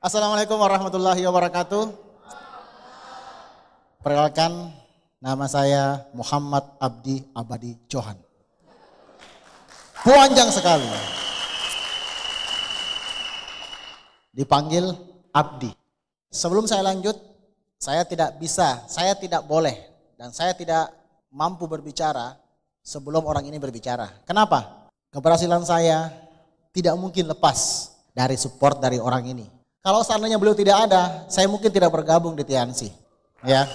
Assalamualaikum warahmatullahi wabarakatuh. Perkenalkan, nama saya Muhammad Abdi Abadi Johan. Panjang sekali. Dipanggil Abdi. Sebelum saya lanjut, saya tidak boleh, dan saya tidak mampu berbicara sebelum orang ini berbicara. Kenapa? Keberhasilan saya tidak mungkin lepas dari support dari orang ini. Kalau seandainya beliau tidak ada, saya mungkin tidak bergabung di TNC. Ya.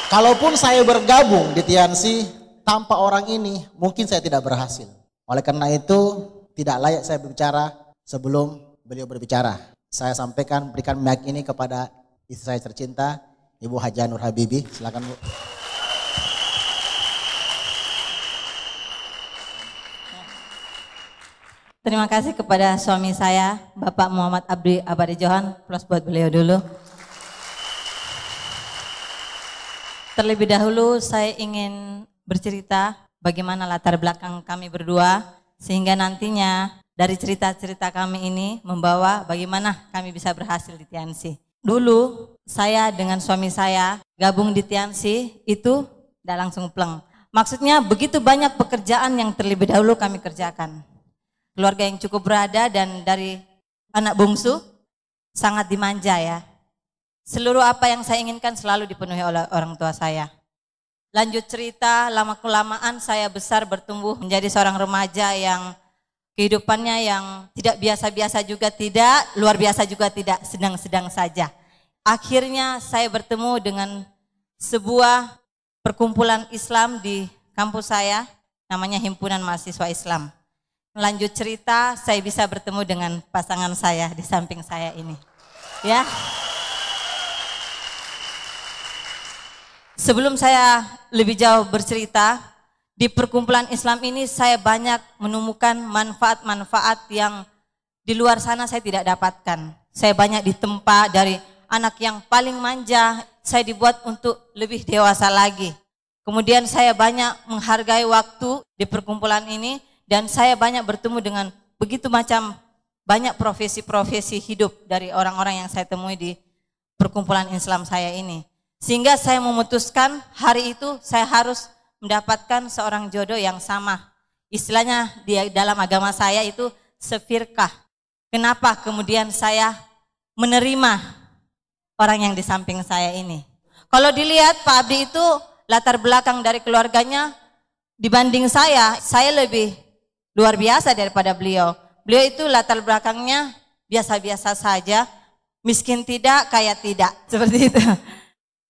Kalaupun saya bergabung di TNC tanpa orang ini, mungkin saya tidak berhasil. Oleh karena itu, tidak layak saya berbicara sebelum beliau berbicara. Saya sampaikan, berikan mic ini kepada istri saya tercinta, Ibu Haja Nur Habibi. Silakan, Bu. Terima kasih kepada suami saya, Bapak Muhammad Abdi Abadi Johan. Plus buat beliau dulu. Terlebih dahulu saya ingin bercerita bagaimana latar belakang kami berdua, sehingga nantinya dari cerita-cerita kami ini membawa bagaimana kami bisa berhasil di TNC. Dulu saya dengan suami saya gabung di TNC itu tidak langsung pleng. Maksudnya begitu banyak pekerjaan yang terlebih dahulu kami kerjakan. Keluarga yang cukup berada dan dari anak bungsu sangat dimanja ya. Seluruh apa yang saya inginkan selalu dipenuhi oleh orang tua saya. Lanjut cerita, lama-kelamaan saya besar bertumbuh menjadi seorang remaja yang kehidupannya yang tidak biasa-biasa juga tidak, luar biasa juga tidak, sedang-sedang saja. Akhirnya saya bertemu dengan sebuah perkumpulan Islam di kampus saya, namanya Himpunan Mahasiswa Islam. Lanjut cerita, saya bisa bertemu dengan pasangan saya di samping saya ini. Ya. Sebelum saya lebih jauh bercerita, di perkumpulan Islam ini saya banyak menemukan manfaat-manfaat yang di luar sana saya tidak dapatkan. Saya banyak ditempa dari anak yang paling manja, saya dibuat untuk lebih dewasa lagi. Kemudian saya banyak menghargai waktu di perkumpulan ini, dan saya banyak bertemu dengan begitu macam banyak profesi-profesi hidup dari orang-orang yang saya temui di perkumpulan Islam saya ini. Sehingga saya memutuskan hari itu saya harus mendapatkan seorang jodoh yang sama. Istilahnya di dalam agama saya itu sefirkah. Kenapa kemudian saya menerima orang yang di samping saya ini? Kalau dilihat Pak Abdi itu latar belakang dari keluarganya dibanding saya lebih luar biasa daripada beliau. Beliau itu latar belakangnya biasa-biasa saja, miskin tidak, kaya tidak, seperti itu.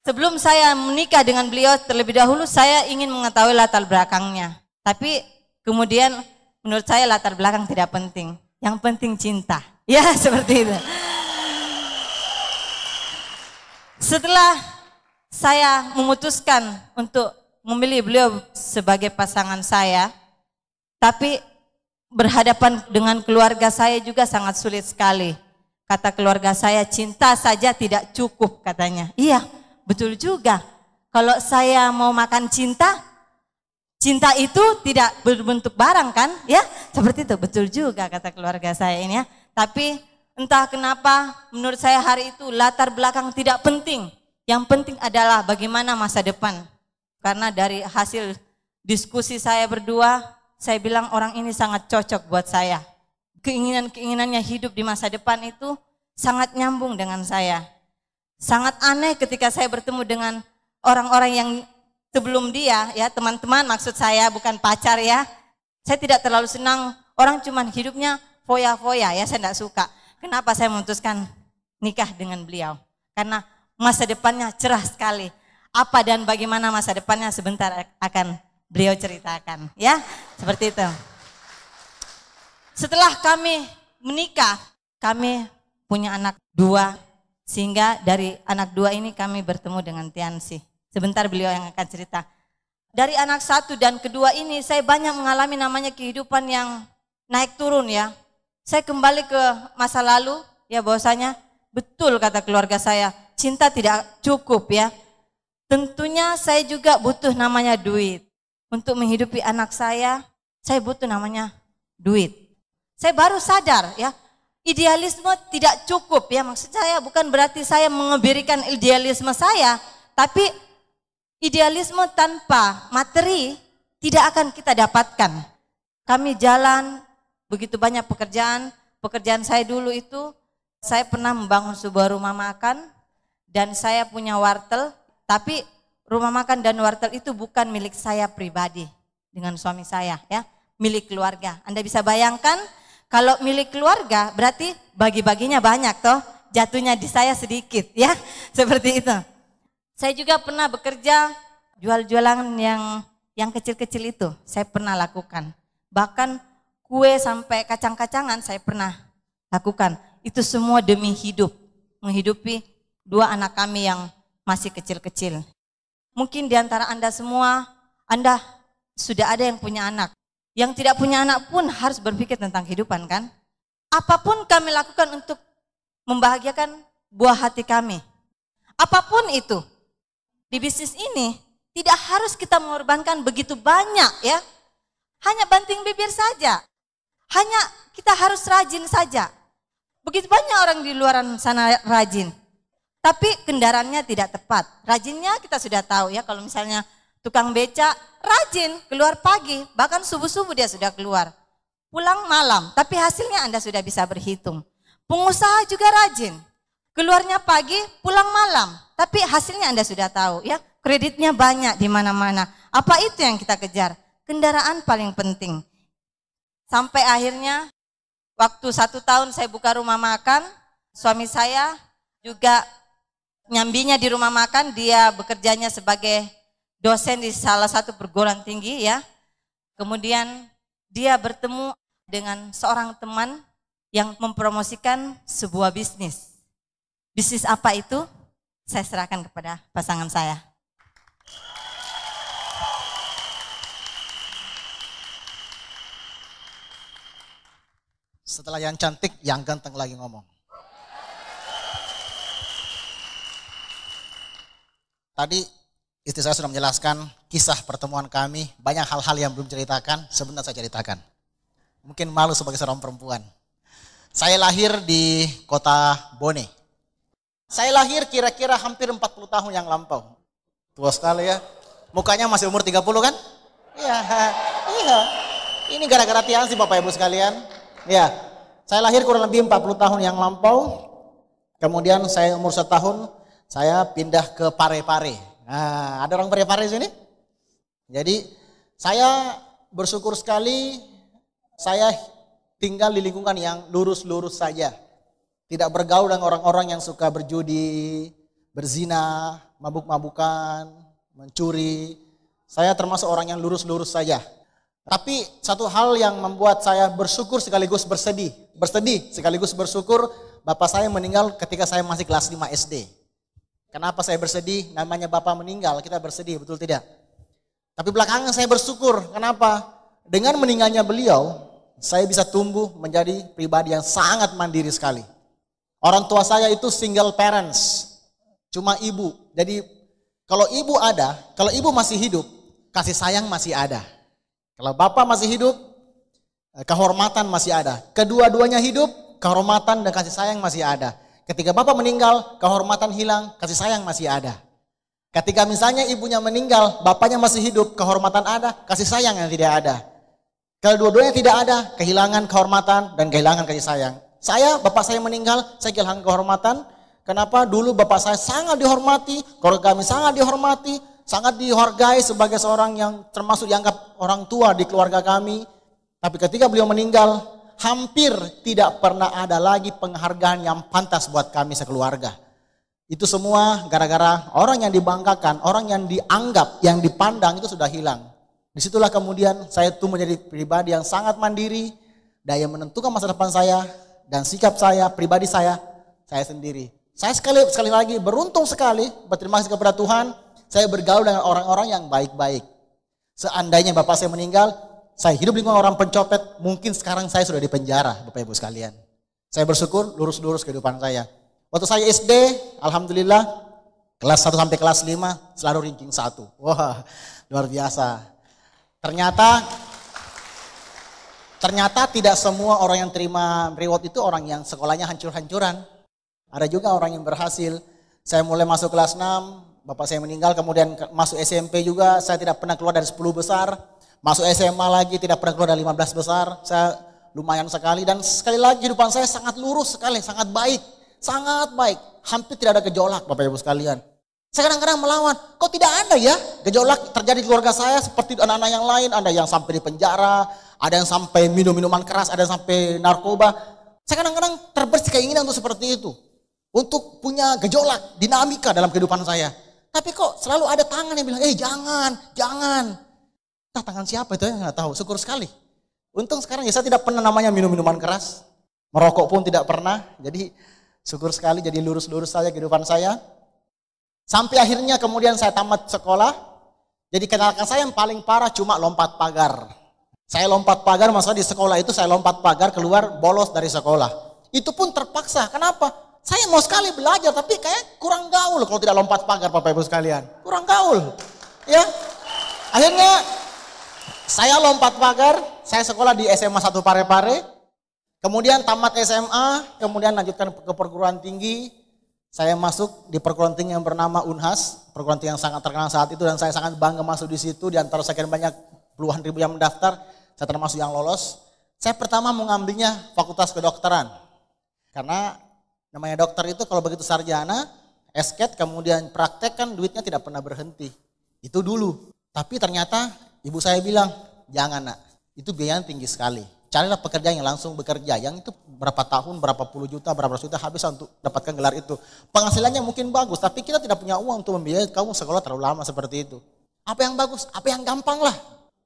Sebelum saya menikah dengan beliau terlebih dahulu saya ingin mengetahui latar belakangnya. Tapi kemudian menurut saya latar belakang tidak penting. Yang penting cinta. Ya seperti itu. Setelah saya memutuskan untuk memilih beliau sebagai pasangan saya, tapi berhadapan dengan keluarga saya juga sangat sulit sekali. Kata keluarga saya, cinta saja tidak cukup katanya. Iya, betul juga. Kalau saya mau makan cinta, cinta itu tidak berbentuk barang kan? Ya, seperti itu. Betul juga kata keluarga saya ini ya. Tapi entah kenapa menurut saya hari itu latar belakang tidak penting. Yang penting adalah bagaimana masa depan. Karena dari hasil diskusi saya berdua, saya bilang orang ini sangat cocok buat saya. Keinginan-keinginannya hidup di masa depan itu sangat nyambung dengan saya. Sangat aneh ketika saya bertemu dengan orang-orang yang sebelum dia, ya teman-teman maksud saya bukan pacar ya. Saya tidak terlalu senang, orang cuman hidupnya foya-foya ya, saya tidak suka. Kenapa saya memutuskan nikah dengan beliau? Karena masa depannya cerah sekali. Apa dan bagaimana masa depannya sebentar akan beliau ceritakan ya, seperti itu. Setelah kami menikah, kami punya anak 2, sehingga dari anak 2 ini kami bertemu dengan Tiansi. Sebentar beliau yang akan cerita. Dari anak 1 dan kedua ini saya banyak mengalami namanya kehidupan yang naik turun ya. Saya kembali ke masa lalu ya, bahwasanya betul kata keluarga saya, cinta tidak cukup ya. Tentunya saya juga butuh namanya duit. Untuk menghidupi anak saya butuh namanya duit. Saya baru sadar ya, idealisme tidak cukup ya. Maksud saya bukan berarti saya mengebirikan idealisme saya, tapi idealisme tanpa materi tidak akan kita dapatkan. Kami jalan begitu banyak pekerjaan. Pekerjaan saya dulu itu, saya pernah membangun sebuah rumah makan dan saya punya wartel, tapi rumah makan dan wartel itu bukan milik saya pribadi dengan suami saya ya, milik keluarga. Anda bisa bayangkan kalau milik keluarga berarti bagi-baginya banyak toh, jatuhnya di saya sedikit ya, seperti itu. Saya juga pernah bekerja jual-jualan yang kecil-kecil itu, saya pernah lakukan. Bahkan kue sampai kacang-kacangan saya pernah lakukan. Itu semua demi hidup, menghidupi 2 anak kami yang masih kecil-kecil. Mungkin di antara Anda semua, Anda sudah ada yang punya anak. Yang tidak punya anak pun harus berpikir tentang kehidupan kan. Apapun kami lakukan untuk membahagiakan buah hati kami. Apapun itu, di bisnis ini tidak harus kita mengorbankan begitu banyak ya. Hanya banting bibir saja. Hanya kita harus rajin saja. Begitu banyak orang di luar sana rajin. Tapi kendaraannya tidak tepat. Rajinnya kita sudah tahu ya, kalau misalnya tukang beca rajin, keluar pagi, bahkan subuh-subuh dia sudah keluar. Pulang malam, tapi hasilnya Anda sudah bisa berhitung. Pengusaha juga rajin, keluarnya pagi, pulang malam, tapi hasilnya Anda sudah tahu ya. Kreditnya banyak di mana-mana. Apa itu yang kita kejar? Kendaraan paling penting. Sampai akhirnya waktu 1 tahun saya buka rumah makan, suami saya juga nyambinya di rumah makan, dia bekerjanya sebagai dosen di salah satu perguruan tinggi ya. Kemudian dia bertemu dengan seorang teman yang mempromosikan sebuah bisnis. Bisnis apa itu? Saya serahkan kepada pasangan saya. Setelah yang cantik, yang ganteng lagi ngomong. Tadi istri saya sudah menjelaskan kisah pertemuan kami. Banyak hal-hal yang belum ceritakan, sebentar saya ceritakan. Mungkin malu sebagai seorang perempuan. Saya lahir di kota Bone. Saya lahir kira-kira hampir 40 tahun yang lampau. Tua sekali ya. Mukanya masih umur 30 kan? Iya. Ini gara-gara Tiansi Bapak Ibu sekalian. Ya, saya lahir kurang lebih 40 tahun yang lampau. Kemudian saya umur 1 tahun, saya pindah ke Parepare. Nah, ada orang Parepare di sini? Jadi saya bersyukur sekali saya tinggal di lingkungan yang lurus-lurus saja. Tidak bergaul dengan orang-orang yang suka berjudi, berzina, mabuk-mabukan, mencuri. Saya termasuk orang yang lurus-lurus saja. Tapi satu hal yang membuat saya bersyukur sekaligus bersedih. Bersedih sekaligus bersyukur, bapak saya meninggal ketika saya masih kelas 5 SD. Kenapa saya bersedih? Namanya bapak meninggal, kita bersedih, betul tidak? Tapi belakangan saya bersyukur, kenapa? Dengan meninggalnya beliau, saya bisa tumbuh menjadi pribadi yang sangat mandiri sekali. Orang tua saya itu single parents, cuma ibu. Jadi kalau ibu ada, kalau ibu masih hidup, kasih sayang masih ada. Kalau bapak masih hidup, kehormatan masih ada. Kedua-duanya hidup, kehormatan dan kasih sayang masih ada. Ketika bapak meninggal, kehormatan hilang, kasih sayang masih ada. Ketika misalnya ibunya meninggal, bapaknya masih hidup, kehormatan ada, kasih sayang yang tidak ada. Kalau dua-duanya tidak ada, kehilangan kehormatan dan kehilangan kasih sayang. Bapak saya meninggal, saya kehilangan kehormatan. Kenapa? Dulu bapak saya sangat dihormati, keluarga kami sangat dihormati, sangat dihargai sebagai seorang yang termasuk dianggap orang tua di keluarga kami. Tapi ketika beliau meninggal, hampir tidak pernah ada lagi penghargaan yang pantas buat kami sekeluarga. Itu semua gara-gara orang yang dibanggakan, orang yang dianggap, yang dipandang itu sudah hilang. Disitulah kemudian saya tumbuh menjadi pribadi yang sangat mandiri, daya menentukan masa depan saya, dan sikap saya, pribadi saya sendiri. Saya sekali lagi beruntung sekali, berterima kasih kepada Tuhan, saya bergaul dengan orang-orang yang baik-baik. Seandainya bapak saya meninggal, saya hidup di lingkungan orang pencopet, mungkin sekarang saya sudah di penjara, Bapak Ibu sekalian. Saya bersyukur lurus-lurus kehidupan saya. Waktu saya SD, alhamdulillah, kelas 1 sampai kelas 5 selalu ranking 1. Wah, luar biasa. Ternyata Ternyata tidak semua orang yang terima reward itu orang yang sekolahnya hancur-hancuran. Ada juga orang yang berhasil. Saya mulai masuk kelas 6, bapak saya meninggal, kemudian masuk SMP juga, saya tidak pernah keluar dari 10 besar. Masuk SMA lagi tidak pernah keluar dari 15 besar. Saya lumayan sekali dan sekali lagi kehidupan saya sangat lurus sekali, sangat baik. Sangat baik. Hampir tidak ada gejolak Bapak Ibu sekalian. Saya kadang-kadang melawan, kok tidak ada ya gejolak terjadi di keluarga saya seperti anak-anak yang lain. Ada yang sampai di penjara, ada yang sampai minum-minuman keras, ada yang sampai narkoba. Saya kadang-kadang terbersih keinginan untuk seperti itu. Untuk punya gejolak, dinamika dalam kehidupan saya. Tapi kok selalu ada tangan yang bilang, jangan. Nah, tangan siapa itu ya, nggak tahu, syukur sekali. Untung sekarang ya saya tidak pernah namanya minum-minuman keras. Merokok pun tidak pernah, jadi syukur sekali jadi lurus-lurus saja kehidupan saya. Sampai akhirnya kemudian saya tamat sekolah. Jadi kenalkan saya yang paling parah cuma lompat pagar. Saya lompat pagar, maksudnya di sekolah itu saya lompat pagar keluar bolos dari sekolah. Itu pun terpaksa, kenapa? Saya mau sekali belajar tapi kayak kurang gaul kalau tidak lompat pagar Bapak Ibu sekalian. Kurang gaul. Ya. Akhirnya saya lompat pagar, saya sekolah di SMA 1 Parepare. Kemudian tamat SMA, kemudian lanjutkan ke perguruan tinggi. Saya masuk di perguruan tinggi yang bernama Unhas, perguruan tinggi yang sangat terkenal saat itu dan saya sangat bangga masuk di situ. Di antara sekian banyak puluhan ribu yang mendaftar, saya termasuk yang lolos. Saya pertama mengambilnya fakultas kedokteran. Karena namanya dokter itu kalau begitu sarjana, esket, kemudian praktek kan duitnya tidak pernah berhenti. Itu dulu. Tapi ternyata ibu saya bilang, jangan nak, itu biayanya tinggi sekali. Carilah pekerjaan yang langsung bekerja, yang itu berapa tahun, berapa puluh juta, berapa ratus juta habis untuk dapatkan gelar itu. Penghasilannya mungkin bagus, tapi kita tidak punya uang untuk membiayai kamu sekolah terlalu lama seperti itu. Apa yang bagus? Apa yang gampang lah.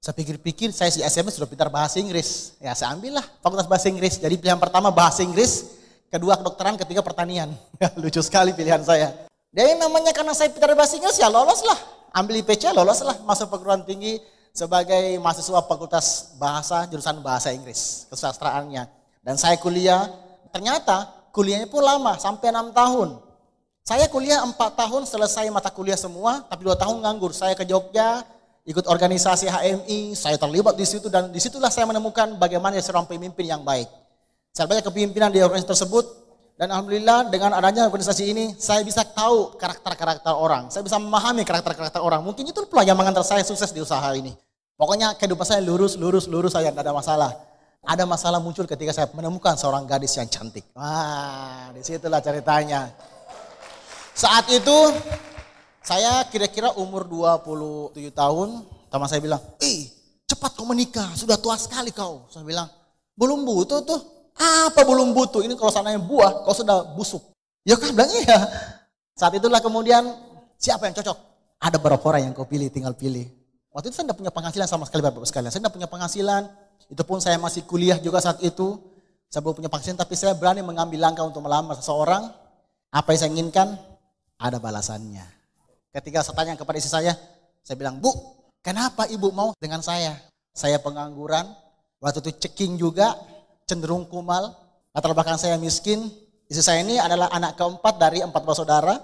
Saya pikir-pikir, saya di SMA sudah pintar bahasa Inggris. Ya saya ambil lah fakultas bahasa Inggris. Jadi pilihan pertama bahasa Inggris, kedua kedokteran, ketiga pertanian. Lucu sekali pilihan saya. Dan namanya karena saya pintar bahasa Inggris ya lolos lah. Ambil IPC lolos lah masuk perguruan tinggi. Sebagai mahasiswa fakultas bahasa, jurusan bahasa Inggris, kesusastraannya. Dan saya kuliah, ternyata kuliahnya pun lama, sampai 6 tahun. Saya kuliah 4 tahun, selesai mata kuliah semua, tapi 2 tahun nganggur. Saya ke Jogja, ikut organisasi HMI, saya terlibat di situ, dan disitulah saya menemukan bagaimana seorang pemimpin yang baik. Saya banyak kepemimpinan di organisasi tersebut, dan alhamdulillah dengan adanya organisasi ini, saya bisa tahu karakter-karakter orang. Saya bisa memahami karakter-karakter orang. Mungkin itu pula yang mengantar saya sukses di usaha ini. Pokoknya kehidupan saya lurus saja, tidak ada masalah. Ada masalah muncul ketika saya menemukan seorang gadis yang cantik. Wah, disitulah ceritanya. Saat itu, saya kira-kira umur 27 tahun, teman saya bilang, cepat kau menikah, sudah tua sekali kau. Saya bilang, belum butuh tuh. Apa belum butuh? Ini kalau sananya buah, kau sudah busuk. Ya kan bilang iya. Saat itulah kemudian siapa yang cocok? Ada beberapa orang yang kau pilih, tinggal pilih. Waktu itu saya tidak punya penghasilan sama sekali Bapak sekalian. Saya tidak punya penghasilan. Itu pun saya masih kuliah juga saat itu. Saya belum punya penghasilan tapi saya berani mengambil langkah untuk melamar seseorang. Apa yang saya inginkan? Ada balasannya. Ketika saya tanya kepada istri saya bilang, Bu, kenapa ibu mau dengan saya? Saya pengangguran, waktu itu ceking juga, cenderung kumal, latar belakang saya miskin. Istri saya ini adalah anak keempat dari 4 bersaudara.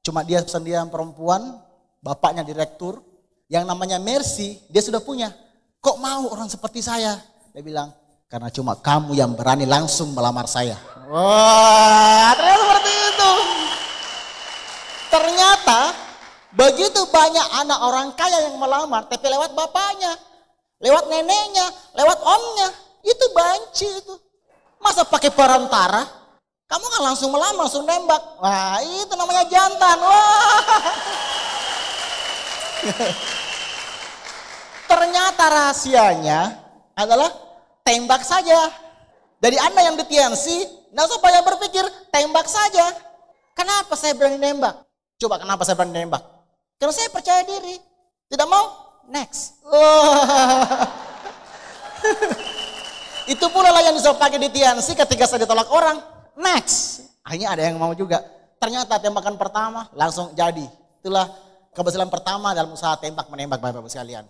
Cuma dia sendirian perempuan, bapaknya direktur. Yang namanya Mercy, dia sudah punya. Kok mau orang seperti saya? Dia bilang, karena cuma kamu yang berani langsung melamar saya. Wah, ternyata seperti itu. Ternyata begitu banyak anak orang kaya yang melamar, tapi lewat bapaknya, lewat neneknya, lewat omnya. Itu banci itu. Masa pakai perantara? Kamu kan langsung melamar, langsung nembak. Wah, itu namanya jantan. Wah. Ternyata rahasianya adalah tembak saja. Dari Anda yang di TNC, nggak usah banyak berpikir, tembak saja. Kenapa saya berani nembak? Coba kenapa saya berani nembak? Karena saya percaya diri. Tidak mau? Next. Itu pula lah yang bisa pakai di TNC ketika saya ditolak orang. Next. Akhirnya ada yang mau juga. Ternyata tembakan pertama langsung jadi. Itulah keberhasilan pertama dalam usaha tembak menembak Bapak-Bapak sekalian.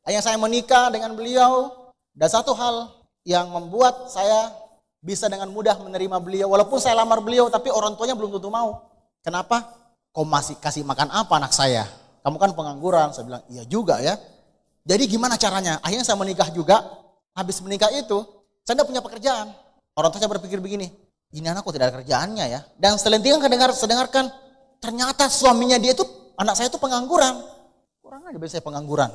Akhirnya saya menikah dengan beliau. Dan satu hal yang membuat saya bisa dengan mudah menerima beliau. Walaupun saya lamar beliau tapi orang tuanya belum tentu mau. Kenapa? Kau masih kasih makan apa anak saya? Kamu kan pengangguran. Saya bilang iya juga ya. Jadi gimana caranya? Akhirnya saya menikah juga. Habis menikah itu Saya tidak punya pekerjaan. Orang tua saya berpikir begini, ini anakku tidak ada kerjaannya ya. Dan selentingan sedengarkan, ternyata suaminya dia itu, anak saya itu pengangguran. Kurang aja biasa saya pengangguran.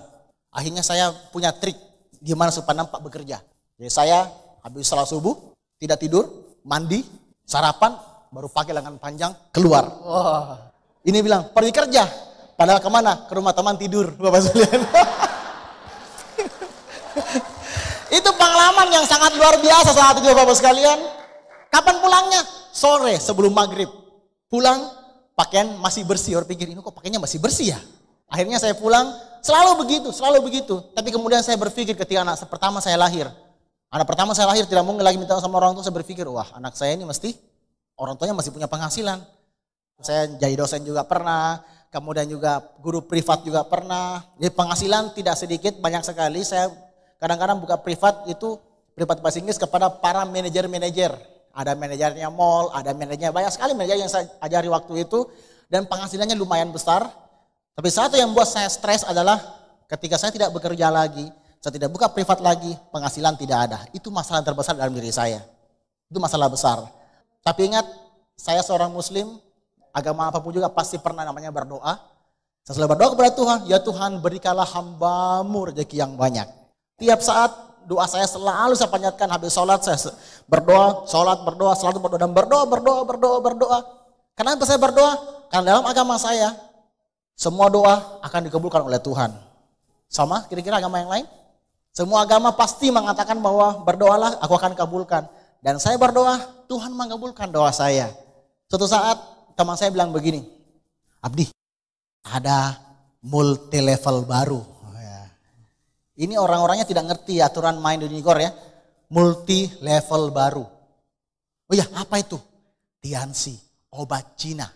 Akhirnya saya punya trik gimana supaya nampak bekerja. Jadi saya habis salat subuh, tidak tidur, mandi, sarapan, baru pakai lengan panjang, keluar. Wah, ini bilang pergi kerja. Padahal kemana? Ke rumah teman tidur, Bapak sekalian. Itu pengalaman yang sangat luar biasa saat itu Bapak sekalian. Kapan pulangnya? Sore sebelum maghrib. Pulang, pakaian masih bersih. Orang pikir, ini kok pakaiannya masih bersih ya? Akhirnya saya pulang, selalu begitu. Tapi kemudian saya berpikir ketika anak pertama saya lahir. Anak pertama saya lahir tidak mungkin lagi minta sama orang tua. Saya berpikir, wah anak saya ini mesti orang tuanya masih punya penghasilan. Saya jadi dosen juga pernah. Kemudian juga guru privat juga pernah. Jadi penghasilan tidak sedikit, banyak sekali. Saya kadang-kadang buka privat bahasa Inggris kepada para manajer-manajer. Ada manajernya mall, ada manajernya banyak sekali manajer yang saya ajari waktu itu. Dan penghasilannya lumayan besar. Tapi satu yang buat saya stres adalah ketika saya tidak bekerja lagi, saya tidak buka privat lagi, penghasilan tidak ada. Itu masalah terbesar dalam diri saya. Itu masalah besar. Tapi ingat, saya seorang muslim, agama apapun juga pasti pernah namanya berdoa. Saya selalu berdoa kepada Tuhan, ya Tuhan berikanlah hambamu rezeki yang banyak. Tiap saat doa saya selalu saya panjatkan habis sholat, saya berdoa, dan berdoa. Kenapa saya berdoa? Karena dalam agama saya, semua doa akan dikabulkan oleh Tuhan. Sama kira-kira agama yang lain? Semua agama pasti mengatakan bahwa berdoalah aku akan kabulkan. Dan saya berdoa, Tuhan mengabulkan doa saya. Suatu saat teman saya bilang begini, Abdi, ada multi level baru. Ini orang-orangnya tidak ngerti aturan main di Unicor ya. Multi level baru. Oh ya, apa itu? Tiansi, obat Cina.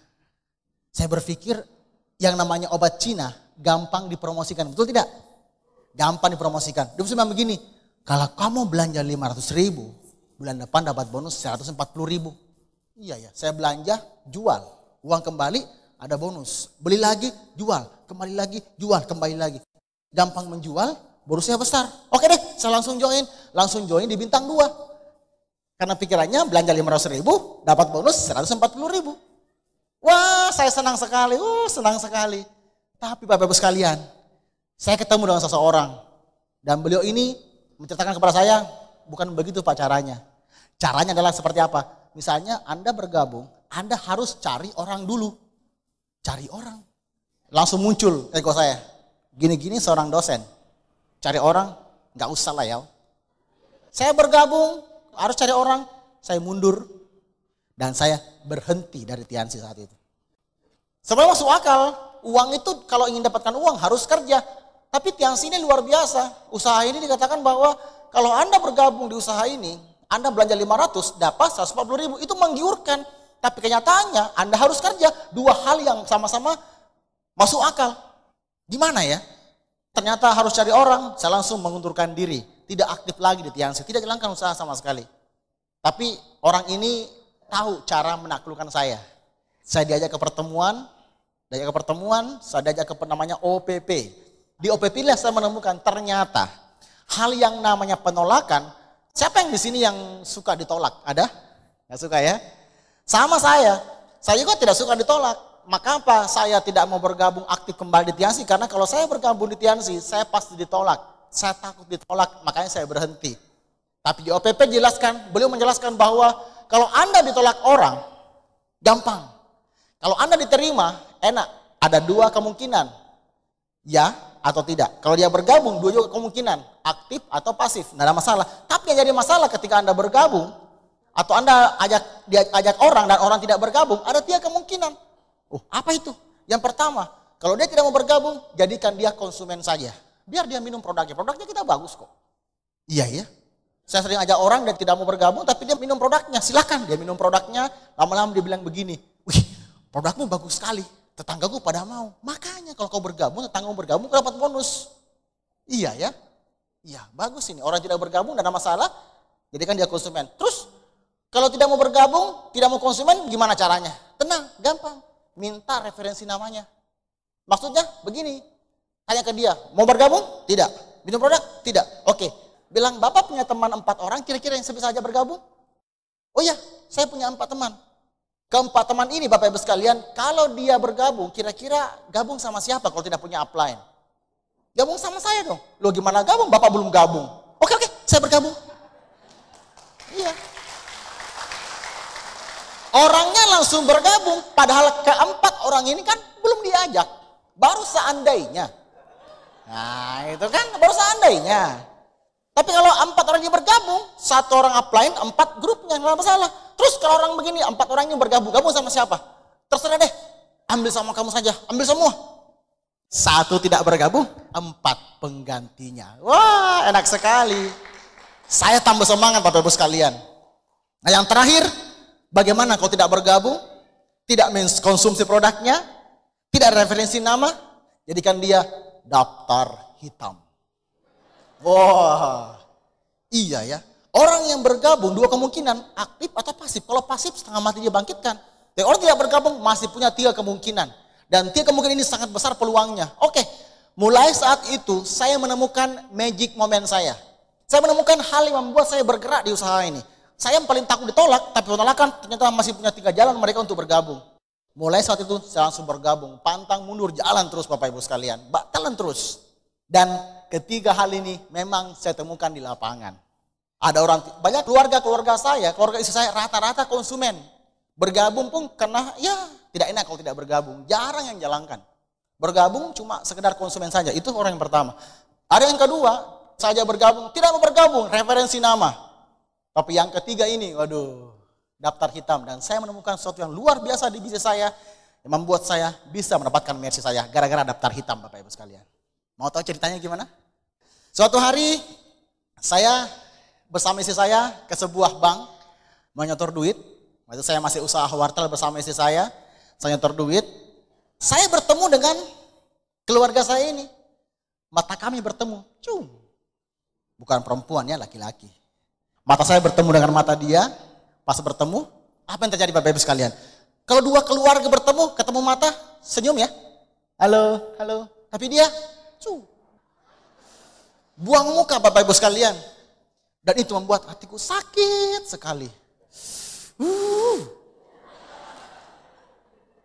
Saya berpikir yang namanya obat Cina gampang dipromosikan, betul tidak? Gampang dipromosikan. Dia bilang begini, kalau kamu belanja 500.000, bulan depan dapat bonus 140.000. Iya ya, saya belanja, jual, uang kembali, ada bonus. Beli lagi, jual, kembali lagi, jual, kembali lagi. Gampang menjual, bonusnya besar. Oke deh, saya langsung join di bintang 2. Karena pikirannya belanja 500.000, dapat bonus 140.000. Wah, saya senang sekali, Tapi Bapak Ibu sekalian, saya ketemu dengan seseorang. Dan beliau ini menceritakan kepada saya, bukan begitu Pak caranya. Caranya adalah seperti apa? Misalnya Anda bergabung, Anda harus cari orang dulu. Cari orang. Langsung muncul ego saya. Gini-gini seorang dosen. Cari orang, gak usah lah ya. Saya bergabung, harus cari orang. Saya mundur. Dan saya berhenti dari Tiansi saat itu. Sebenarnya masuk akal. Uang itu kalau ingin dapatkan uang harus kerja. Tapi Tiansi ini luar biasa. Usaha ini dikatakan bahwa kalau Anda bergabung di usaha ini, Anda belanja 500 dapat 140.000. Itu menggiurkan. Tapi kenyataannya Anda harus kerja. Dua hal yang sama-sama masuk akal. Gimana ya? Ternyata harus cari orang, saya langsung mengundurkan diri. Tidak aktif lagi di Tiansi, tidak jalankan usaha sama sekali. Tapi orang ini tahu cara menaklukkan saya. Saya diajak ke pertemuan, saya diajak ke namanya OPP. Di OPP lah saya menemukan ternyata hal yang namanya penolakan. Siapa yang di sini yang suka ditolak? Ada? Nggak suka ya? Sama saya juga tidak suka ditolak. Maka apa? Saya tidak mau bergabung aktif kembali di Tiansi. Karena kalau saya bergabung di Tiansi, saya pasti ditolak. Saya takut ditolak, makanya saya berhenti. Tapi di OPP beliau menjelaskan bahwa kalau Anda ditolak orang, gampang. Kalau Anda diterima, enak. Ada dua kemungkinan. Ya atau tidak. Kalau dia bergabung, dua juga kemungkinan. Aktif atau pasif, tidak ada masalah. Tapi yang jadi masalah ketika Anda bergabung, atau Anda ajak orang dan orang tidak bergabung, ada 3 kemungkinan. Oh, apa itu? Yang pertama, kalau dia tidak mau bergabung, jadikan dia konsumen saja. Biar dia minum produknya. Produknya kita bagus kok. Iya ya. Saya sering ajak orang dan tidak mau bergabung, tapi dia minum produknya. Silakan dia minum produknya. Lama-lama dia bilang begini, wih produkmu bagus sekali. Tetanggaku pada mau. Makanya kalau kau bergabung, tetanggamu bergabung, kau dapat bonus. Iya ya. Iya bagus ini. Orang tidak bergabung, tidak ada masalah. Jadikan dia konsumen. Terus kalau tidak mau bergabung, tidak mau konsumen, gimana caranya? Tenang, gampang. Minta referensi namanya. Maksudnya begini, tanya ke dia, mau bergabung? Tidak. Minum produk? Tidak. Oke, bilang, Bapak punya teman 4 orang, kira-kira yang bisa saja bergabung? Oh ya, saya punya 4 teman. Keempat teman ini Bapak Ibu sekalian, kalau dia bergabung, kira-kira gabung sama siapa kalau tidak punya upline? Gabung sama saya dong. Loh gimana gabung? Bapak belum gabung. Oke, saya bergabung. Iya. Orangnya langsung bergabung, padahal keempat orang ini kan belum diajak. Baru seandainya. Nah itu kan baru seandainya. Tapi kalau 4 orang ini bergabung, 1 orang upline, 4 grupnya, nggak masalah. Terus kalau orang begini, 4 orang ini bergabung sama siapa? Terserah deh, ambil sama kamu saja, ambil semua. 1 tidak bergabung, 4 penggantinya. Wah enak sekali. Saya tambah semangat Bapak Ibu sekalian. Nah yang terakhir, bagaimana kalau tidak bergabung, tidak mengkonsumsi produknya, tidak ada referensi nama, jadikan dia daftar hitam. Wah, iya ya. Orang yang bergabung 2 kemungkinan, aktif atau pasif. Kalau pasif setengah mati dia bangkitkan. Tapi orang tidak bergabung masih punya 3 kemungkinan. Dan 3 kemungkinan ini sangat besar peluangnya. Oke, mulai saat itu saya menemukan magic moment saya. Saya menemukan hal yang membuat saya bergerak di usaha ini. Saya yang paling takut ditolak, tapi penolakan ternyata masih punya 3 jalan mereka untuk bergabung. Mulai saat itu saya langsung bergabung, pantang mundur, jalan terus Bapak Ibu sekalian, batalan terus. Dan ketiga hal ini memang saya temukan di lapangan. Ada orang, banyak keluarga saya, keluarga istri saya rata-rata konsumen. Bergabung pun karena ya tidak enak kalau tidak bergabung, jarang yang jalankan. Bergabung cuma sekedar konsumen saja, itu orang yang pertama. Ada yang kedua, saja bergabung, tidak mau bergabung, referensi nama. Tapi yang ketiga ini, waduh, daftar hitam. Dan saya menemukan sesuatu yang luar biasa di bisnis saya, yang membuat saya bisa mendapatkan mercy saya, gara-gara daftar hitam Bapak Ibu sekalian. Mau tahu ceritanya gimana? Suatu hari saya bersama istri saya ke sebuah bank menyetor duit. Waktu saya masih usaha wartel bersama istri saya nyetor duit. Saya bertemu dengan keluarga saya ini. Mata kami bertemu. Bukan perempuan ya, laki-laki. Mata saya bertemu dengan mata dia. Pas bertemu, apa yang terjadi Bapak Ibu sekalian? Kalau 2 keluarga bertemu, ketemu mata, senyum ya. Halo. Tapi dia buang muka Bapak Ibu sekalian. Dan itu membuat hatiku sakit sekali.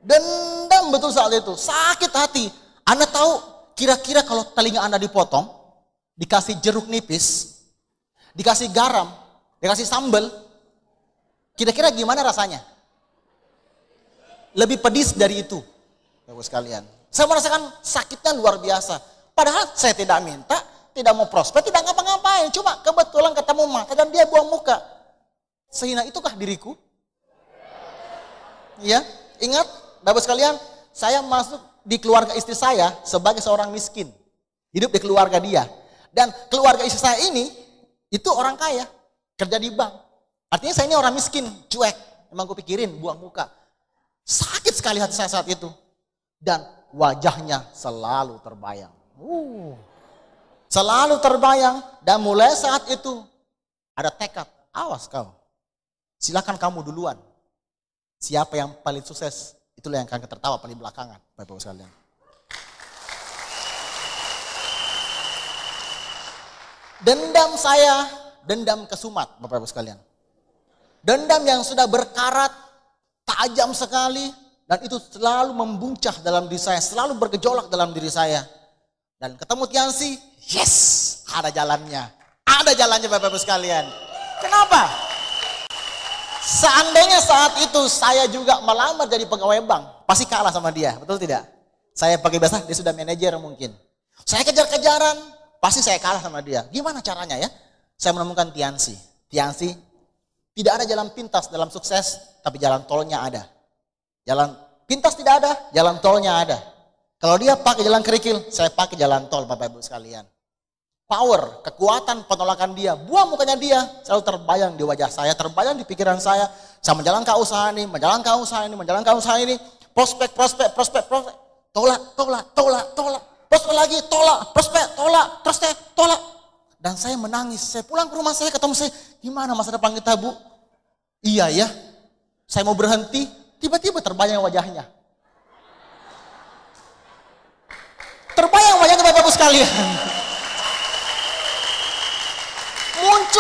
Dendam betul saat itu, sakit hati. Anda tahu kira-kira kalau telinga Anda dipotong, dikasih jeruk nipis, dikasih garam, dikasih sambal, kira-kira gimana rasanya? Lebih pedis dari itu, Bapak sekalian. Saya merasakan sakitnya luar biasa. Padahal saya tidak minta, tidak mau prospek, tidak ngapa-ngapain. Cuma kebetulan ketemu mata dan dia buang muka. Sehina itukah diriku? Iya, ingat Bapak sekalian, saya masuk di keluarga istri saya sebagai seorang miskin. Hidup di keluarga dia. Dan keluarga istri saya ini, itu orang kaya, kerja di bank. Artinya saya ini orang miskin, cuek. Emang gue pikirin, buang muka. Sakit sekali hati saya saat itu. Dan wajahnya selalu terbayang. Selalu terbayang. Dan mulai saat itu ada tekad, awas kau. Silakan kamu duluan. Siapa yang paling sukses, itulah yang akan tertawa paling belakangan, Bapak-Ibu sekalian. Dendam saya, dendam kesumat, Bapak-Ibu sekalian. Dendam yang sudah berkarat, tajam sekali, dan itu selalu membuncah dalam diri saya, selalu bergejolak dalam diri saya. Dan ketemu Tiansi, yes, ada jalannya. Ada jalannya Bapak-Ibu sekalian. Kenapa? Seandainya saat itu saya juga melamar jadi pegawai bank, pasti kalah sama dia, betul tidak? Saya pakai bahasa, dia sudah manajer mungkin. Saya kejar-kejaran, pasti saya kalah sama dia. Gimana caranya ya? Saya menemukan Tiansi. Tiansi, tidak ada jalan pintas dalam sukses, tapi jalan tolnya ada. Jalan pintas tidak ada, jalan tolnya ada. Kalau dia pakai jalan kerikil, saya pakai jalan tol Bapak-Ibu sekalian. Power, kekuatan penolakan dia, buang mukanya dia, selalu terbayang di wajah saya, terbayang di pikiran saya. Saya menjalankan usaha ini, menjalankan usaha ini, prospek, tolak. Prospek lagi, tolak, prospek, tolak. Dan saya menangis, saya pulang ke rumah saya, ketemu saya, gimana masa depan kita Bu? Iya ya, saya mau berhenti, tiba-tiba terbayang wajahnya. Terbayang wajahnya Bapak-Ibu sekalian.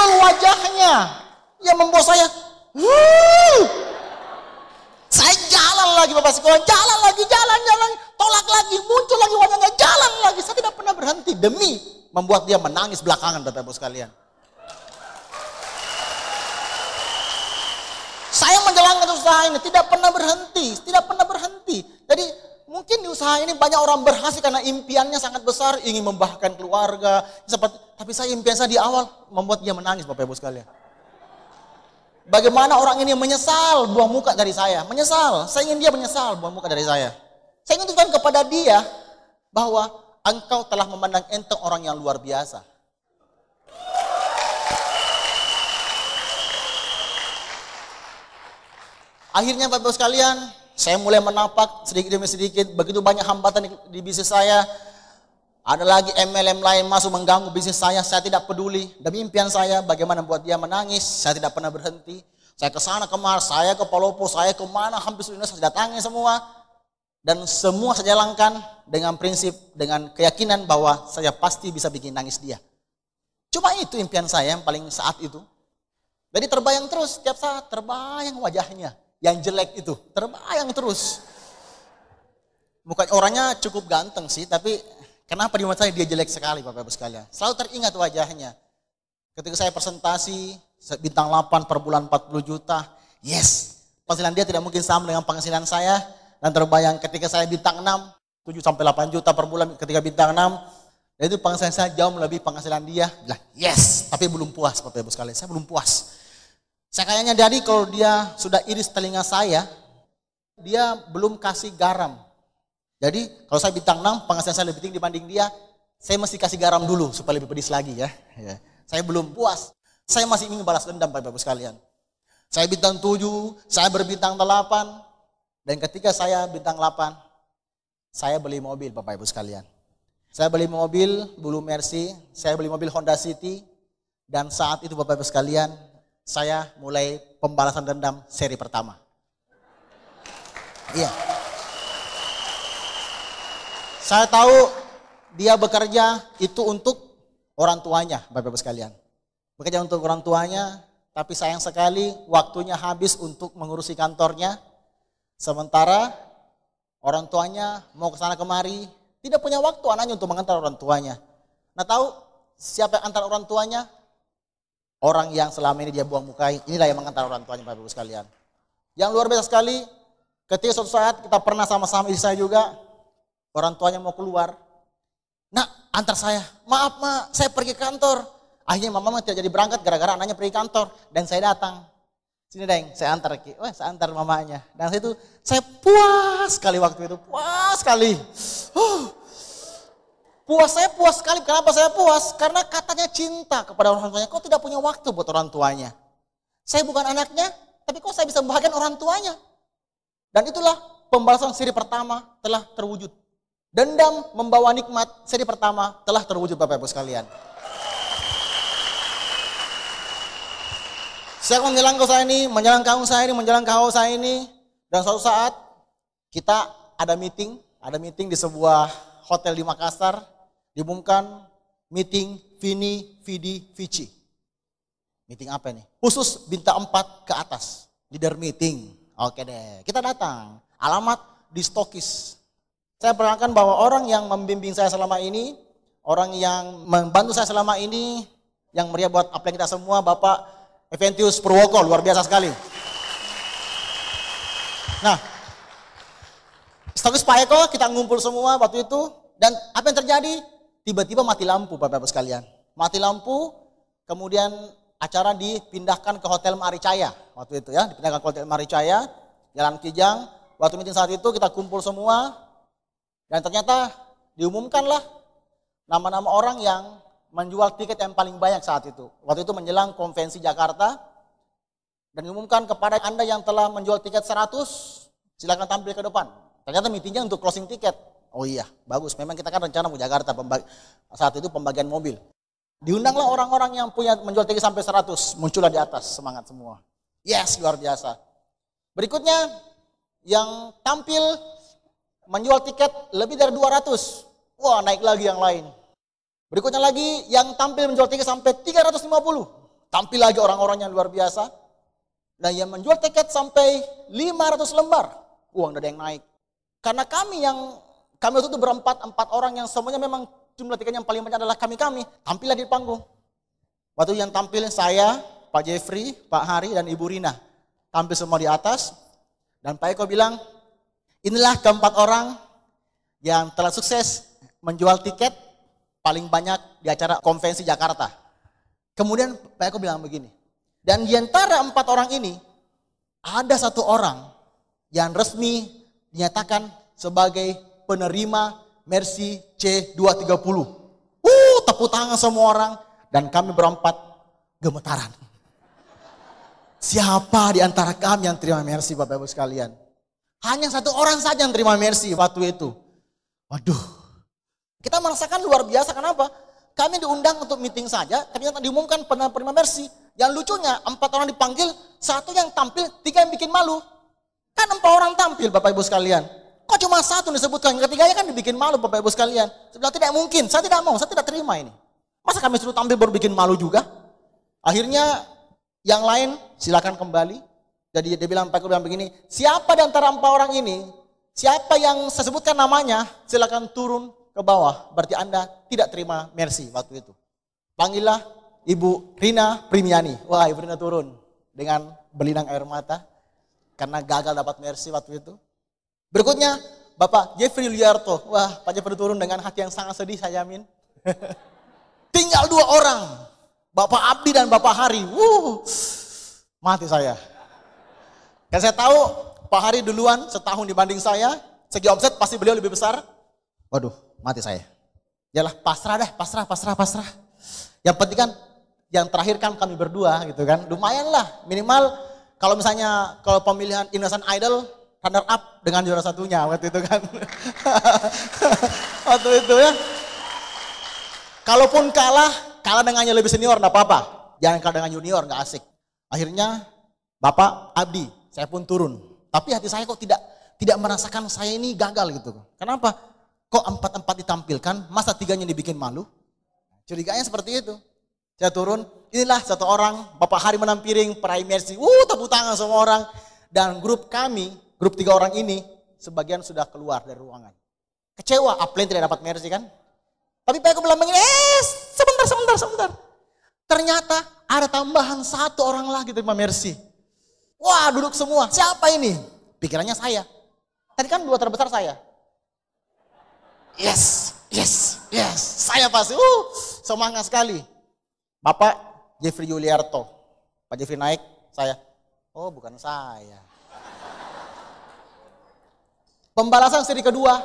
muncul wajahnya yang membuat saya, saya jalan lagi Bapak sekalian, jalan lagi, tolak lagi, muncul lagi wajahnya, jalan lagi. Saya tidak pernah berhenti demi membuat dia menangis belakangan Bapak Ibu sekalian. Saya menjalankan usaha ini tidak pernah berhenti. Jadi mungkin di usaha ini banyak orang berhasil karena impiannya sangat besar, ingin membahagiakan keluarga. Tapi impian saya di awal membuat dia menangis Bapak Ibu sekalian. Bagaimana orang ini menyesal buang muka dari saya. Menyesal, saya ingin dia menyesal buang muka dari saya. Saya ingin tunjukkan kepada dia bahwa engkau telah memandang enteng orang yang luar biasa. Akhirnya Bapak Ibu sekalian, saya mulai menapak sedikit demi sedikit, begitu banyak hambatan di bisnis saya. Ada lagi MLM lain masuk mengganggu bisnis saya tidak peduli. Demi impian saya, bagaimana buat dia menangis, saya tidak pernah berhenti. Saya ke sana kemari, saya ke Palopo, saya kemana, hampir seluruh Indonesia saya datangi semua. Dan semua saya jalankan dengan prinsip, dengan keyakinan bahwa saya pasti bisa bikin nangis dia. Cuma itu impian saya yang paling saat itu. Jadi terbayang terus, setiap saat terbayang wajahnya. Yang jelek itu, terbayang terus. Mukanya orangnya cukup ganteng sih, tapi kenapa di mata saya dia jelek sekali Bapak Ibu sekalian. Selalu teringat wajahnya. Ketika saya presentasi, bintang 8 per bulan 40 juta. Yes, penghasilan dia tidak mungkin sama dengan penghasilan saya. Dan terbayang ketika saya bintang 6, 7 sampai 8 juta per bulan ketika bintang 6. Dan itu penghasilan saya jauh lebih penghasilan dia. Bilang, yes, tapi belum puas Bapak Ibu sekalian, saya belum puas. Saya kayaknya dari kalau dia sudah iris telinga saya, dia belum kasih garam. Jadi kalau saya bintang 6, penghasilan saya lebih tinggi dibanding dia, saya mesti kasih garam dulu supaya lebih pedis lagi ya. Saya belum puas, saya masih ingin balas dendam Bapak Ibu sekalian. Saya bintang 7, saya berbintang 8, dan ketika saya bintang 8, saya beli mobil Bapak Ibu sekalian. Saya beli mobil Blue Mercy, saya beli mobil Honda City, dan saat itu Bapak Ibu sekalian, saya mulai pembalasan dendam seri pertama. Iya. Saya tahu dia bekerja itu untuk orang tuanya, Bapak Ibu sekalian. Bekerja untuk orang tuanya, tapi sayang sekali waktunya habis untuk mengurusi kantornya. Sementara orang tuanya mau ke sana kemari, tidak punya waktu anaknya untuk mengantar orang tuanya. Nah tahu siapa yang antar orang tuanya? Orang yang selama ini dia buang mukai, inilah yang mengantar orang tuanya Bapak Ibu sekalian. Yang luar biasa sekali, ketika suatu saat kita pernah sama-sama istri saya juga, orang tuanya mau keluar. Nak, antar saya. Maaf mak, saya pergi ke kantor. Akhirnya mama tidak jadi berangkat gara-gara anaknya pergi kantor. Dan saya datang. Sini Deng, saya antar Ki. Wah, saya antar mamanya. Dan itu saya puas sekali waktu itu, puas sekali. Saya puas sekali. Kenapa saya puas? Karena katanya cinta kepada orang tuanya. Kok tidak punya waktu buat orang tuanya? Saya bukan anaknya, tapi kok saya bisa membahagiakan orang tuanya? Dan itulah pembalasan seri pertama telah terwujud. Dendam membawa nikmat seri pertama telah terwujud Bapak Ibu sekalian. Saya akan menjalankan usaha ini, dan suatu saat kita ada meeting di sebuah hotel di Makassar. Diumumkan meeting Vini, Vidi, Vici. Meeting apa nih? Khusus bintang 4 ke atas. Leader meeting. Oke deh, kita datang. Alamat di Stokis. Saya perkenalkan bahwa orang yang membimbing saya selama ini, orang yang membantu saya selama ini, yang meriah buat apa yang kita semua, Bapak Eventius Purwoko, luar biasa sekali. Nah, Stokis Pak Eko, kita ngumpul semua waktu itu, dan apa yang terjadi? Tiba-tiba mati lampu Bapak Ibu sekalian. Mati lampu, kemudian acara dipindahkan ke Hotel Maricaya. Waktu itu ya, dipindahkan ke Hotel Maricaya, Jalan Kijang. Waktu meeting saat itu kita kumpul semua. Dan ternyata diumumkanlah nama-nama orang yang menjual tiket yang paling banyak saat itu. Waktu itu menjelang konvensi Jakarta. Dan diumumkan kepada Anda yang telah menjual tiket 100, silakan tampil ke depan. Ternyata meetingnya untuk closing tiket. Oh iya, bagus. Memang kita kan rencana mau Jakarta saat itu pembagian mobil. Diundanglah orang-orang yang punya menjual tiket sampai 100, muncullah di atas semangat semua. Yes, luar biasa. Berikutnya yang tampil menjual tiket lebih dari 200. Wah, naik lagi yang lain. Berikutnya lagi yang tampil menjual tiket sampai 350. Tampil lagi orang-orang yang luar biasa. Dan yang menjual tiket sampai 500 lembar. Uang ada yang naik. Karena kami waktu itu empat orang yang semuanya memang jumlah tiket yang paling banyak adalah kami. Tampillah di panggung. Waktu yang tampil saya, Pak Jeffrey, Pak Hari, dan Ibu Rina. Tampil semua di atas. Dan Pak Eko bilang, inilah keempat orang yang telah sukses menjual tiket paling banyak di acara konvensi Jakarta. Kemudian Pak Eko bilang begini, dan di antara 4 orang ini, ada 1 orang yang resmi dinyatakan sebagai penerima Mercy C230. Tepuk tangan semua orang, dan kami berempat gemetaran. Siapa di antara kami yang terima Mercy, Bapak Ibu sekalian? Hanya 1 orang saja yang terima Mercy waktu itu. Waduh, kita merasakan luar biasa. Kenapa? Kami diundang untuk meeting saja, ternyata diumumkan penerima Mercy. Yang lucunya 4 orang dipanggil, 1 yang tampil, 3 yang bikin malu. Kan 4 orang tampil, Bapak Ibu sekalian. Kok cuma 1 disebutkan, yang ketiganya kan dibikin malu, Bapak Ibu sekalian. Saya bilang tidak mungkin, saya tidak mau, saya tidak terima ini. Masa kami suruh tampil baru bikin malu juga? Akhirnya yang lain silakan kembali. Jadi dia bilang, Pak Eko bilang begini, siapa di antara 4 orang ini, siapa yang saya sebutkan namanya, silakan turun ke bawah. Berarti Anda tidak terima Mercy waktu itu. Panggillah Ibu Rina Primiani. Wah, Ibu Rina turun dengan berlinang air mata karena gagal dapat Mercy waktu itu. Berikutnya Bapak Jeffrey Yuliarto. Wah, Pak Jeffrey turun dengan hati yang sangat sedih, saya jamin. Tinggal 2 orang, Bapak Abdi dan Bapak Hari. Mati saya. Dan saya tahu Pak Hari duluan setahun dibanding saya. Segi omset pasti beliau lebih besar. Waduh, mati saya. Yalah, pasrah dah, pasrah. Yang penting kan yang terakhir kan kami berdua gitu kan. Lumayan lah, minimal kalau misalnya kalau pemilihan Indonesian Idol runner up dengan juara satunya waktu itu kan. Waktu itu ya. Kalaupun kalah dengan yang lebih senior enggak apa-apa. Jangan kalah dengan junior, enggak asik. Akhirnya Bapak Abdi, saya pun turun. Tapi hati saya kok tidak merasakan saya ini gagal gitu. Kenapa? Kok 4 ditampilkan, masa 3-nya dibikin malu? Curiganya seperti itu. Saya turun, inilah 1 orang, Bapak Hari menang piring, peraih Mercy. Tepuk tangan semua orang. Dan grup kami, grup 3 orang ini, sebagian sudah keluar dari ruangan. Kecewa, Upline tidak dapat Mercy kan? Tapi Pak Eko bilang begini, sebentar. Ternyata ada tambahan 1 orang lagi terima Mercy. Wah, duduk semua, siapa ini? Pikirannya saya. Tadi kan 2 terbesar saya. Yes. Saya pasti, semangat sekali. Bapak Jeffrey Yuliarto. Pak Jeffrey naik, saya. Oh, bukan saya. Pembalasan seri kedua,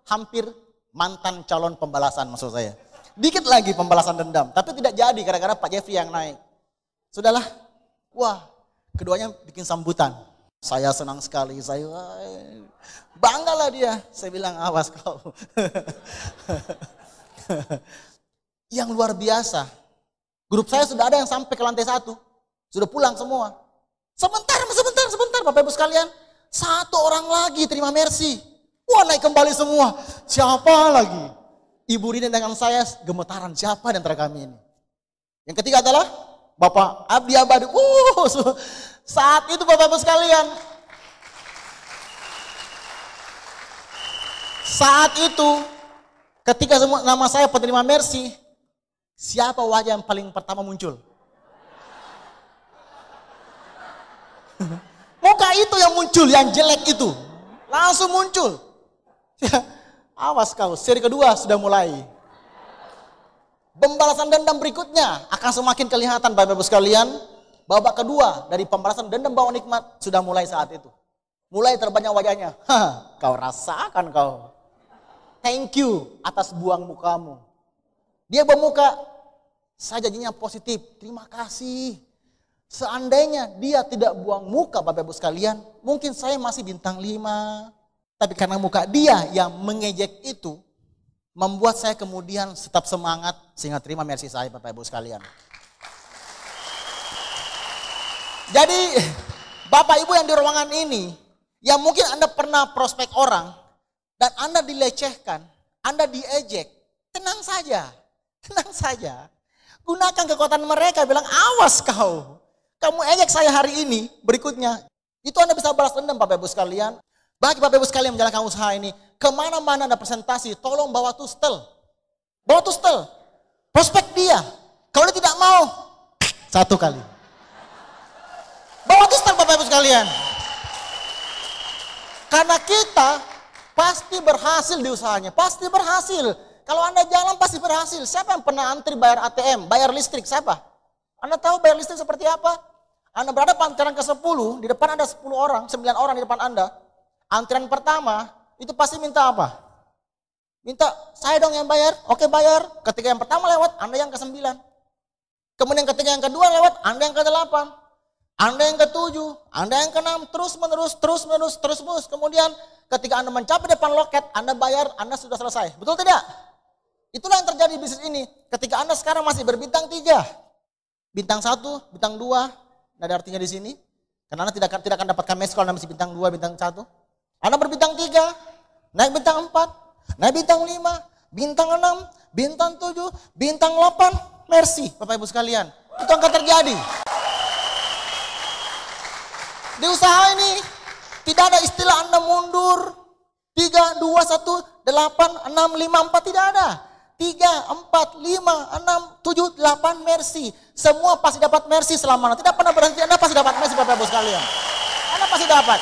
hampir mantan calon pembalasan maksud saya. Dikit lagi pembalasan dendam, tapi tidak jadi gara-gara Pak Jeffrey yang naik. Sudahlah, wah, keduanya bikin sambutan. Saya senang sekali, banggalah dia. Saya bilang, awas kau. Yang luar biasa, grup saya sudah ada yang sampai ke lantai 1. Sudah pulang semua. Sebentar Bapak Ibu sekalian. 1 orang lagi terima Mercy. Wah, naik kembali semua. Siapa lagi? Ibu Rina dengan saya gemetaran, siapa di antara kami ini? Yang ketiga adalah Bapak Abdi Abadi. Saat itu Bapak Ibu sekalian, saat itu ketika semua nama saya penerima Mercy, siapa wajah yang paling pertama muncul? Muka itu yang muncul, yang jelek itu. Langsung muncul. Awas kau, seri kedua sudah mulai. Pembalasan dendam berikutnya akan semakin kelihatan Bapak Ibu sekalian. Babak kedua dari pembalasan dendam bawa nikmat sudah mulai saat itu. Mulai terbanyak wajahnya. Kau rasakan kau. Thank you atas buang mukamu. Dia bermuka, saya janjinya positif. Terima kasih. Seandainya dia tidak buang muka Bapak Ibu sekalian, mungkin saya masih bintang 5. Tapi karena muka dia yang mengejek itu, membuat saya kemudian tetap semangat sehingga terima Mercy saya Bapak Ibu sekalian. Jadi Bapak Ibu yang di ruangan ini, yang mungkin Anda pernah prospek orang, dan Anda dilecehkan, Anda diejek, tenang saja. Gunakan kekuatan mereka, bilang awas kau. Kamu ejek saya hari ini, berikutnya. Itu Anda bisa balas dendam Bapak Ibu sekalian. Bagi Bapak Ibu sekalian menjalankan usaha ini, kemana-mana Anda presentasi, tolong bawa tustel. Bawa tustel. Prospek dia. Kalau dia tidak mau, 1 kali. Bawa tustel Bapak Ibu sekalian. Karena kita pasti berhasil di usahanya, pasti berhasil. Kalau Anda jalan pasti berhasil. Siapa yang pernah antri bayar ATM, bayar listrik, siapa? Anda tahu bayar listrik seperti apa? Anda berada pancaran ke-10, di depan ada 10 orang, 9 orang di depan Anda. Antrian pertama, itu pasti minta apa? Minta, saya dong yang bayar, oke bayar. Ketika yang pertama lewat, Anda yang ke-9. Kemudian ketika yang kedua lewat, Anda yang ke-8. Anda yang ke-7, Anda yang ke-6, terus menerus. Kemudian ketika Anda mencapai depan loket, Anda bayar, Anda sudah selesai. Betul tidak? Itulah yang terjadi di bisnis ini. Ketika Anda sekarang masih berbintang 3, bintang 1, bintang 2, nah ada artinya di sini. Karena Anda tidak akan dapatkan mes kalau Anda masih bintang 2, bintang 1. Anda berbintang 3, naik bintang 4, naik bintang 5, bintang 6, bintang 7, bintang 8, mercy Bapak Ibu sekalian. Itu akan terjadi. Di usaha ini tidak ada istilah Anda mundur 3, 2, 1, 8, 6, 5, 4, tidak ada. 3, 4, 5, 6, 7, 8 mercy. Semua pasti dapat mercy selama Anda tidak pernah berhenti. Anda pasti dapat mercy Bapak Ibu sekalian. Anda pasti dapat.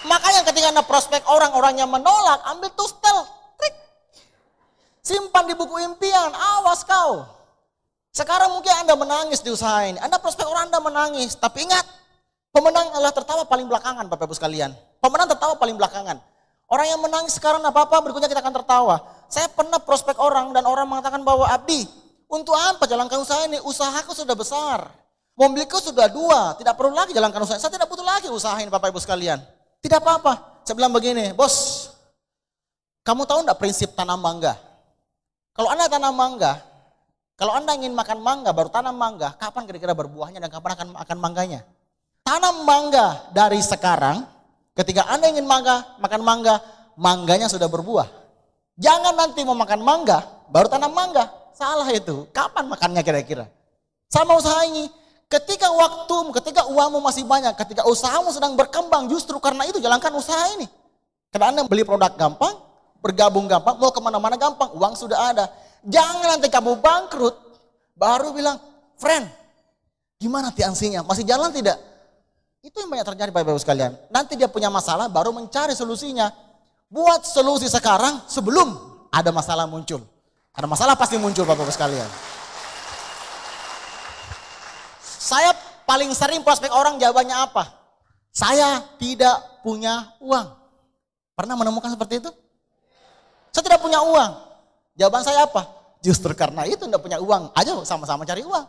Makanya ketika Anda prospek orang-orangnya menolak, ambil tustel, trik. Simpan di buku impian, awas kau. Sekarang mungkin Anda menangis di usaha ini. Anda prospek orang Anda menangis. Tapi ingat, pemenang adalah tertawa paling belakangan Bapak Ibu sekalian. Pemenang tertawa paling belakangan. Orang yang menangis sekarang apa-apa, berikutnya kita akan tertawa. Saya pernah prospek orang dan orang mengatakan bahwa Abdi, untuk apa jalankan usaha ini? Usahaku sudah besar. Mobilku sudah 2, tidak perlu lagi jalankan usaha. Saya tidak butuh lagi usaha ini Bapak Ibu sekalian. Tidak apa-apa. Saya bilang begini, bos, kamu tahu enggak prinsip tanam mangga? Kalau Anda tanam mangga, kalau Anda ingin makan mangga, baru tanam mangga, kapan kira-kira berbuahnya dan kapan akan mangganya? Tanam mangga dari sekarang, ketika Anda ingin makan mangga, mangganya sudah berbuah. Jangan nanti mau makan mangga, baru tanam mangga. Salah itu. Kapan makannya kira-kira? Sama usaha ini. Ketika waktumu, ketika uangmu masih banyak, ketika usahamu sedang berkembang, justru karena itu jalankan usaha ini. Karena Anda beli produk gampang, bergabung gampang, mau kemana-mana gampang, uang sudah ada. Jangan nanti kamu bangkrut, baru bilang, friend, gimana tiansinya? Masih jalan tidak? Itu yang banyak terjadi Bapak Ibu sekalian. Nanti dia punya masalah, baru mencari solusinya. Buat solusi sekarang sebelum ada masalah muncul. Ada masalah pasti muncul Bapak Ibu sekalian. Saya paling sering prospek orang jawabannya apa? Saya tidak punya uang. Pernah menemukan seperti itu? Saya tidak punya uang. Jawaban saya apa? Justru karena itu tidak punya uang. Ayo sama-sama cari uang.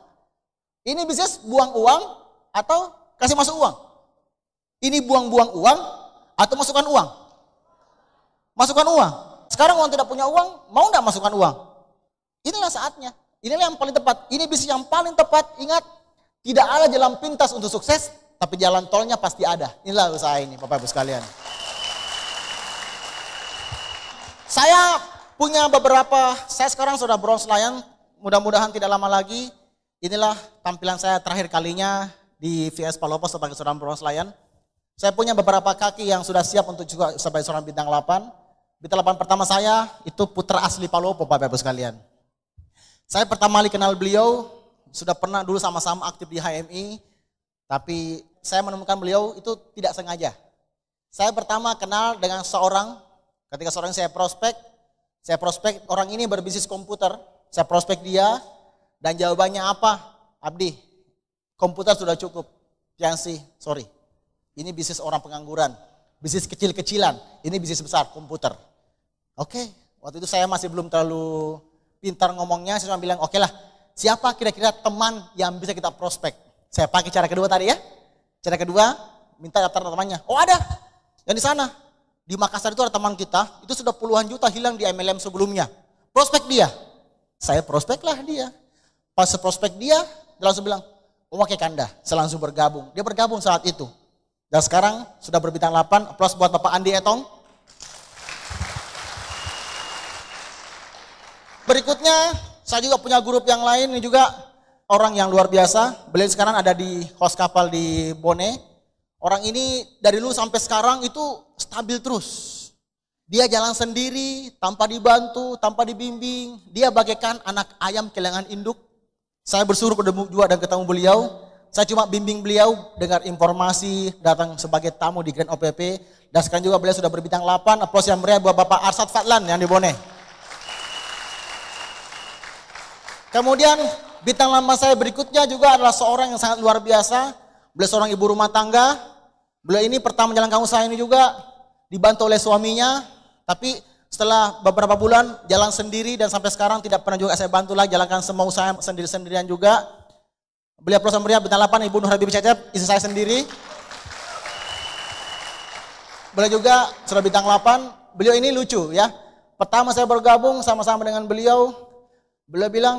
Ini bisnis buang uang atau kasih masuk uang? Ini buang-buang uang atau masukkan uang? Masukkan uang. Sekarang orang tidak punya uang, mau enggak masukkan uang? Inilah saatnya. Inilah yang paling tepat. Ini bisnis yang paling tepat. Ingat, tidak ada jalan pintas untuk sukses, tapi jalan tolnya pasti ada. Inilah usaha ini Bapak Ibu sekalian. Saya punya beberapa, saya sekarang sudah bronze lion, mudah-mudahan tidak lama lagi. Inilah tampilan saya terakhir kalinya di VS Palopo sebagai seorang bronze lion. Saya punya beberapa kaki yang sudah siap untuk juga sebagai seorang bintang 8. Bintang 8 pertama saya itu putra asli Palopo Bapak Ibu sekalian. Saya pertama kali kenal beliau, sudah pernah dulu sama-sama aktif di HMI, tapi saya menemukan beliau itu tidak sengaja. Saya pertama kenal dengan seorang, ketika seorang saya prospek orang ini berbisnis komputer, saya prospek dia, dan jawabannya apa? Abdi, komputer sudah cukup, Fiansi, sorry. Ini bisnis orang pengangguran, bisnis kecil-kecilan, ini bisnis besar, komputer. Oke, waktu itu saya masih belum terlalu pintar ngomongnya, saya cuma bilang oke lah, siapa kira-kira teman yang bisa kita prospek? Saya pakai cara kedua tadi ya. Cara kedua, minta daftar temannya. Oh ada, yang di sana. Di Makassar itu ada teman kita, itu sudah puluhan juta hilang di MLM sebelumnya. Prospek dia. Saya prospek lah dia. Pas prospek dia langsung bilang, oh oke Kanda, saya langsung bergabung. Dia bergabung saat itu. Dan sekarang sudah berbintang 8, aplaus buat Bapak Andi Etong. Berikutnya, Saya juga punya grup yang lain, ini juga orang yang luar biasa. Beliau sekarang ada di host kapal di Bone. Orang ini dari dulu sampai sekarang itu stabil terus. Dia jalan sendiri, tanpa dibantu, tanpa dibimbing. Dia bagaikan anak ayam kehilangan induk. Saya bersuruh ketemu juga dan ketemu beliau. Saya cuma bimbing beliau, dengar informasi, datang sebagai tamu di Grand OPP. Dan sekarang juga beliau sudah berbintang 8. Aplaus yang meriah buat Bapak Arsad Fadlan yang di Bone. Kemudian bintang lama saya berikutnya juga adalah seorang yang sangat luar biasa. Beliau seorang ibu rumah tangga. Beliau ini pertama menjalankan usaha ini juga dibantu oleh suaminya. Tapi setelah beberapa bulan jalan sendiri dan sampai sekarang tidak pernah juga saya bantu lagi jalankan semua usaha sendiri-sendirian juga. Beliau aplaus yang meriah bintang 8 Ibu Nur Habibie Cecep, istri saya sendiri. Beliau juga sudah bintang 8. Beliau ini lucu ya. Pertama saya bergabung sama-sama dengan beliau. Beliau bilang,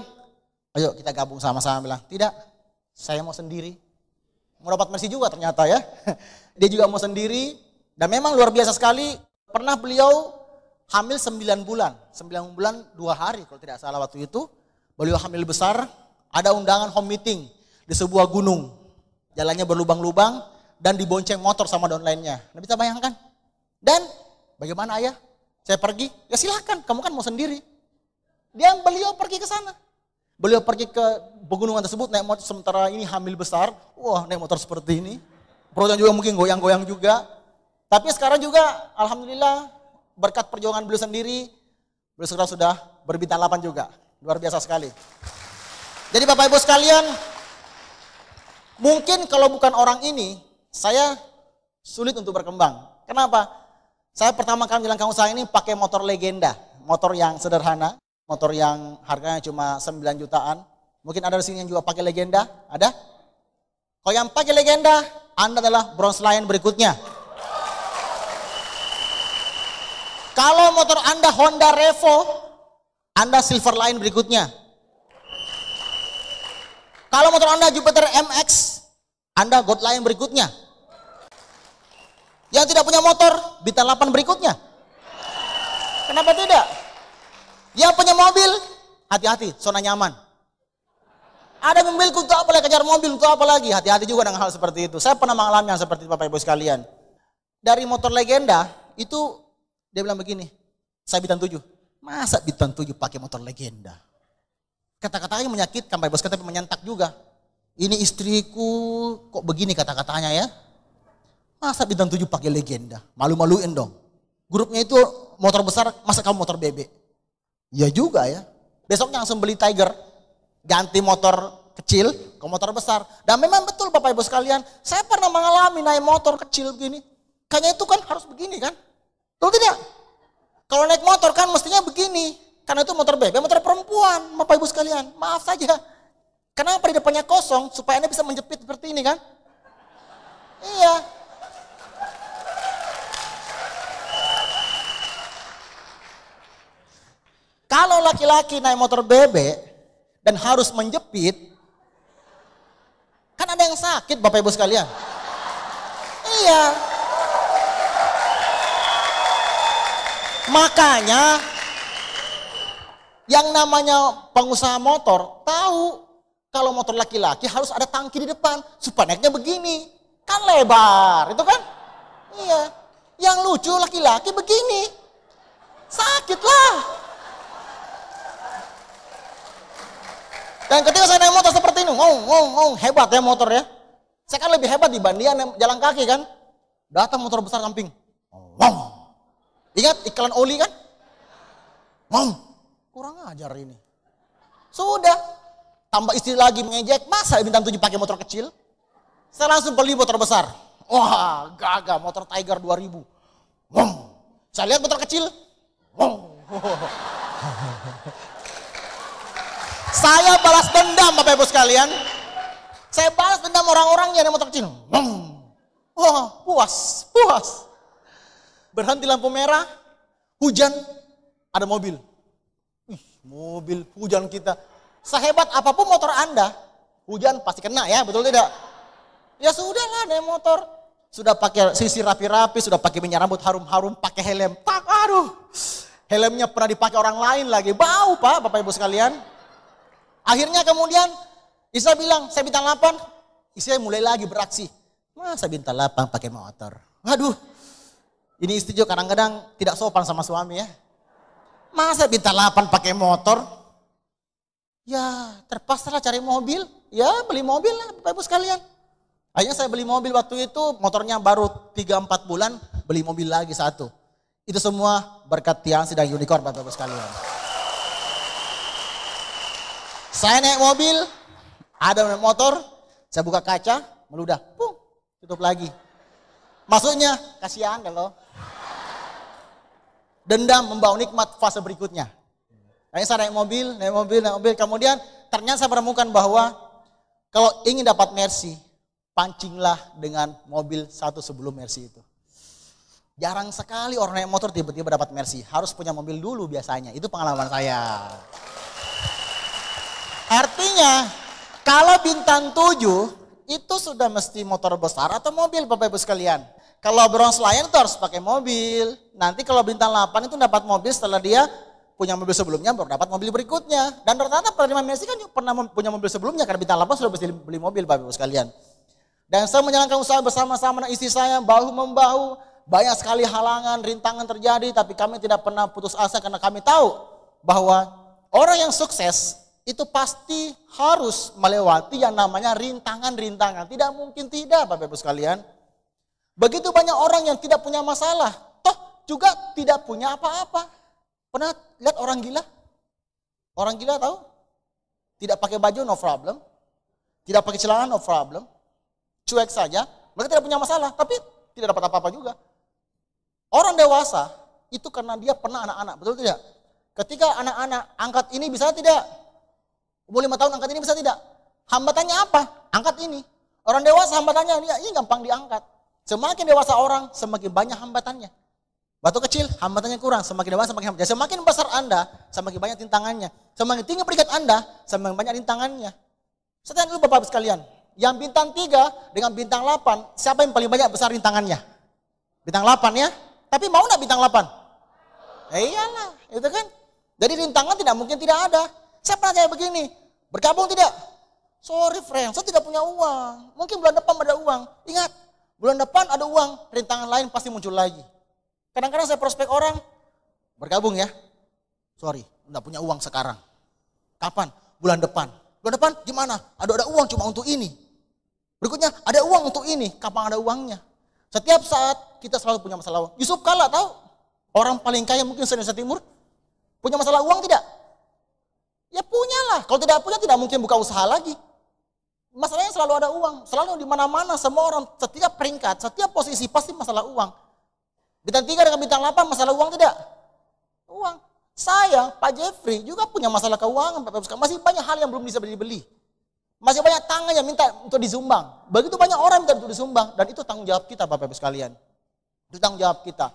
ayo kita gabung sama-sama. Bilang, tidak, saya mau sendiri. Mau dapat mercy juga ternyata ya. Dia juga mau sendiri. Dan memang luar biasa sekali. Pernah beliau hamil 9 bulan. 9 bulan 2 hari kalau tidak salah waktu itu. Beliau hamil besar. Ada undangan home meeting di sebuah gunung. Jalannya berlubang-lubang. Dan dibonceng motor sama downline-nya. Nah, bisa bayangkan. Dan bagaimana ayah? Saya pergi. Ya silakan, kamu kan mau sendiri. Beliau pergi ke sana. Beliau pergi ke pegunungan tersebut naik motor sementara ini hamil besar. Wah, naik motor seperti ini. Perutnya juga mungkin goyang-goyang juga. Tapi sekarang juga alhamdulillah berkat perjuangan beliau sendiri, beliau sekarang sudah berbintang 8 juga. Luar biasa sekali. Jadi Bapak Ibu sekalian, mungkin kalau bukan orang ini, saya sulit untuk berkembang. Kenapa? Saya pertama kali menjalankan usaha ini pakai motor legenda. Motor yang sederhana. Motor yang harganya cuma 9 jutaan. Mungkin ada di sini yang juga pakai legenda, ada? Kalau yang pakai legenda, Anda adalah bronze lion berikutnya. Kalau motor Anda Honda Revo, Anda silver lion berikutnya. Kalau motor Anda Jupiter MX, Anda gold lion berikutnya. Yang tidak punya motor, bintang 8 berikutnya. Kenapa tidak? Yang punya mobil, hati-hati, zona nyaman. Ada mobil untuk apa lagi, kejar mobil untuk apa lagi, hati-hati juga dengan hal seperti itu. Saya pernah mengalami yang seperti itu Bapak Ibu sekalian. Dari motor legenda, itu dia bilang begini, saya bintang 7. Masa bintang 7 pakai motor legenda? Kata-katanya menyakitkan Bapak Ibu sekalian, tapi menyentak juga. Ini istriku, kok begini kata-katanya ya? Masa bintang 7 pakai legenda? Malu-maluin dong. Grupnya itu motor besar, masa kamu motor bebek? Ya juga ya. Besoknya langsung beli Tiger, ganti motor kecil ke motor besar. Dan memang betul Bapak Ibu sekalian, saya pernah mengalami naik motor kecil begini. Kayaknya itu kan harus begini kan? Betul tidak? Kalau naik motor kan mestinya begini. Karena itu motor bebek, motor perempuan Bapak Ibu sekalian. Maaf saja. Kenapa di depannya kosong? Supaya Anda bisa menjepit seperti ini kan? Iya. Kalau laki-laki naik motor bebek dan harus menjepit, kan ada yang sakit Bapak Ibu sekalian. Iya. Makanya yang namanya pengusaha motor tahu kalau motor laki-laki harus ada tangki di depan supaya naiknya begini. Kan lebar, itu kan? Iya. Yang lucu laki-laki begini. Sakit lah. Dan ketika saya naik motor seperti ini, hebat ya motor ya. Saya kan lebih hebat dibanding jalan kaki kan. Datang motor besar samping. Ingat iklan oli kan? Kurang ajar ini. Sudah. Tambah istri lagi mengejek, masa bintang 7 pakai motor kecil? Saya langsung beli motor besar. Wah, gagah motor Tiger 2000. Saya lihat motor kecil. Saya balas dendam Bapak Ibu sekalian. Saya balas dendam orang-orang yang ada motor kecil. Wah, puas. Berhenti lampu merah, hujan, ada mobil. Mobil, hujan kita. Sehebat apapun motor Anda, hujan pasti kena ya, betul tidak? Ya sudahlah naik motor. Sudah pakai sisir rapi-rapi, sudah pakai minyak rambut harum-harum, pakai helm. Aduh, helmnya pernah dipakai orang lain lagi. Bau Pak, Bapak Ibu sekalian. Akhirnya kemudian istri saya bilang, saya bintang 8. Istri saya mulai lagi beraksi. Masa bintang 8 pakai motor? Waduh, ini istri juga kadang-kadang tidak sopan sama suami ya. Masa bintang 8 pakai motor? Ya terpaksa lah cari mobil. Ya beli mobil lah Bapak Ibu sekalian. Akhirnya saya beli mobil waktu itu, motornya baru 3-4 bulan, beli mobil lagi 1. Itu semua berkat Tiansi dan Unicorn Bapak Ibu sekalian. Saya naik mobil, ada naik motor, saya buka kaca, meludah, pung, tutup lagi. Maksudnya, kasihan kalau dendam membawa nikmat fase berikutnya. Akhirnya saya naik mobil, kemudian ternyata saya menemukan bahwa kalau ingin dapat Mercy, pancinglah dengan mobil 1 sebelum Mercy itu. Jarang sekali orang naik motor tiba-tiba dapat Mercy, harus punya mobil dulu biasanya, itu pengalaman saya. Artinya, kalau bintang 7 itu sudah mesti motor besar atau mobil Bapak Ibu sekalian. Kalau bronze lion itu harus pakai mobil. Nanti kalau bintang 8 itu dapat mobil setelah dia punya mobil sebelumnya baru dapat mobil berikutnya. Dan rata-rata penerima Mercy kan pernah punya mobil sebelumnya karena bintang 8 sudah mesti beli mobil Bapak Ibu sekalian. Dan saya menjalankan usaha bersama-sama dengan istri saya bahu-membahu. Banyak sekali halangan, rintangan terjadi tapi kami tidak pernah putus asa karena kami tahu bahwa orang yang sukses itu pasti harus melewati yang namanya rintangan-rintangan. Tidak mungkin tidak Bapak Ibu sekalian. Begitu banyak orang yang tidak punya masalah. Toh juga tidak punya apa-apa. Pernah lihat orang gila? Orang gila tahu? Tidak pakai baju no problem. Tidak pakai celana no problem. Cuek saja. Mereka tidak punya masalah. Tapi tidak dapat apa-apa juga. Orang dewasa itu karena dia pernah anak-anak. Betul tidak? Ketika anak-anak angkat ini bisa tidak? Umur 5 tahun angkat ini bisa tidak? Hambatannya apa? Angkat ini. Orang dewasa hambatannya ini gampang diangkat. Semakin dewasa orang, semakin banyak hambatannya. Batu kecil, hambatannya kurang. Semakin dewasa, semakin hambatannya. Semakin besar Anda, semakin banyak rintangannya. Semakin tinggi peringkat Anda, semakin banyak rintangannya. Saya tanya dulu Bapak sekalian. Yang bintang 3 dengan bintang 8, siapa yang paling banyak besar rintangannya? Bintang 8 ya. Tapi mau enggak bintang 8? Iyalah, itu kan. Jadi rintangan tidak mungkin tidak ada. Saya pernah tanya begini, bergabung tidak? Sorry friend, saya tidak punya uang. Mungkin bulan depan ada uang. Ingat, bulan depan ada uang, rintangan lain pasti muncul lagi. Kadang-kadang saya prospek orang, bergabung ya. Sorry, enggak punya uang sekarang. Kapan? Bulan depan. Bulan depan gimana? Ada uang cuma untuk ini. Berikutnya, ada uang untuk ini. Kapan ada uangnya? Setiap saat kita selalu punya masalah uang. Yusuf Kala tahu? Orang paling kaya mungkin se-Indonesia Timur. Punya masalah uang tidak? Ya punyalah. Kalau tidak punya tidak mungkin buka usaha lagi. Masalahnya selalu ada uang. Selalu di mana-mana semua orang setiap peringkat, setiap posisi pasti masalah uang. Bintang 3 dengan bintang 8 masalah uang tidak? Uang. Saya, Pak Jeffrey juga punya masalah keuangan. Masih banyak hal yang belum bisa dibeli. Masih banyak tangan yang minta untuk disumbang. Begitu banyak orang minta untuk disumbang. Dan itu tanggung jawab kita Bapak Ibu sekalian. Itu tanggung jawab kita.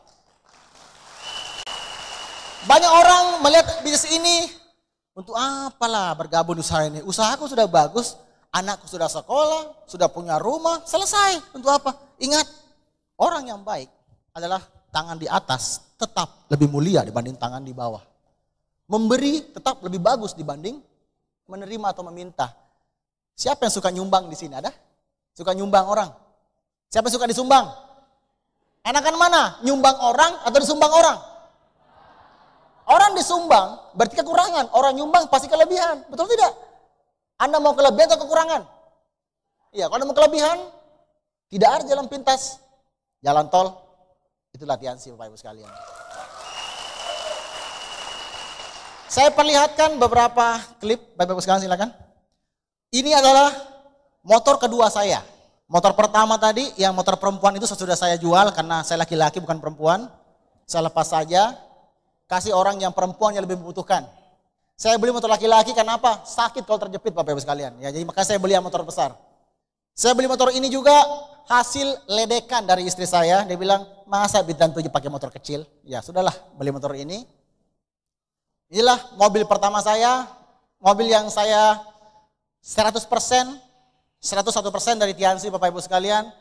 Banyak orang melihat bisnis ini. Untuk apalah bergabung usaha ini? Usahaku sudah bagus, anakku sudah sekolah, sudah punya rumah, selesai. Untuk apa? Ingat, orang yang baik adalah tangan di atas tetap lebih mulia dibanding tangan di bawah. Memberi tetap lebih bagus dibanding menerima atau meminta. Siapa yang suka nyumbang di sini? Ada? Suka nyumbang orang? Siapa yang suka disumbang? Enakan mana? Nyumbang orang atau disumbang orang? Orang disumbang berarti kekurangan, orang nyumbang pasti kelebihan, betul tidak? Anda mau kelebihan atau kekurangan? Iya, kalau Anda mau kelebihan, tidak ada jalan pintas, jalan tol, itu latihan sih Bapak Ibu sekalian. Saya perlihatkan beberapa klip, Bapak Ibu sekalian silakan. Ini adalah motor kedua saya. Motor pertama tadi, yang motor perempuan itu sudah saya jual karena saya laki-laki bukan perempuan. Saya lepas saja. Kasih orang yang perempuan yang lebih membutuhkan. Saya beli motor laki-laki karena apa? Sakit kalau terjepit Bapak Ibu sekalian. Ya, jadi makanya saya beli yang motor besar. Saya beli motor ini juga hasil ledekan dari istri saya. Dia bilang, masa bintang 7 pakai motor kecil? Ya sudahlah, beli motor ini. Inilah mobil pertama saya. Mobil yang saya 100%, 101% dari Tiansi Bapak Ibu sekalian.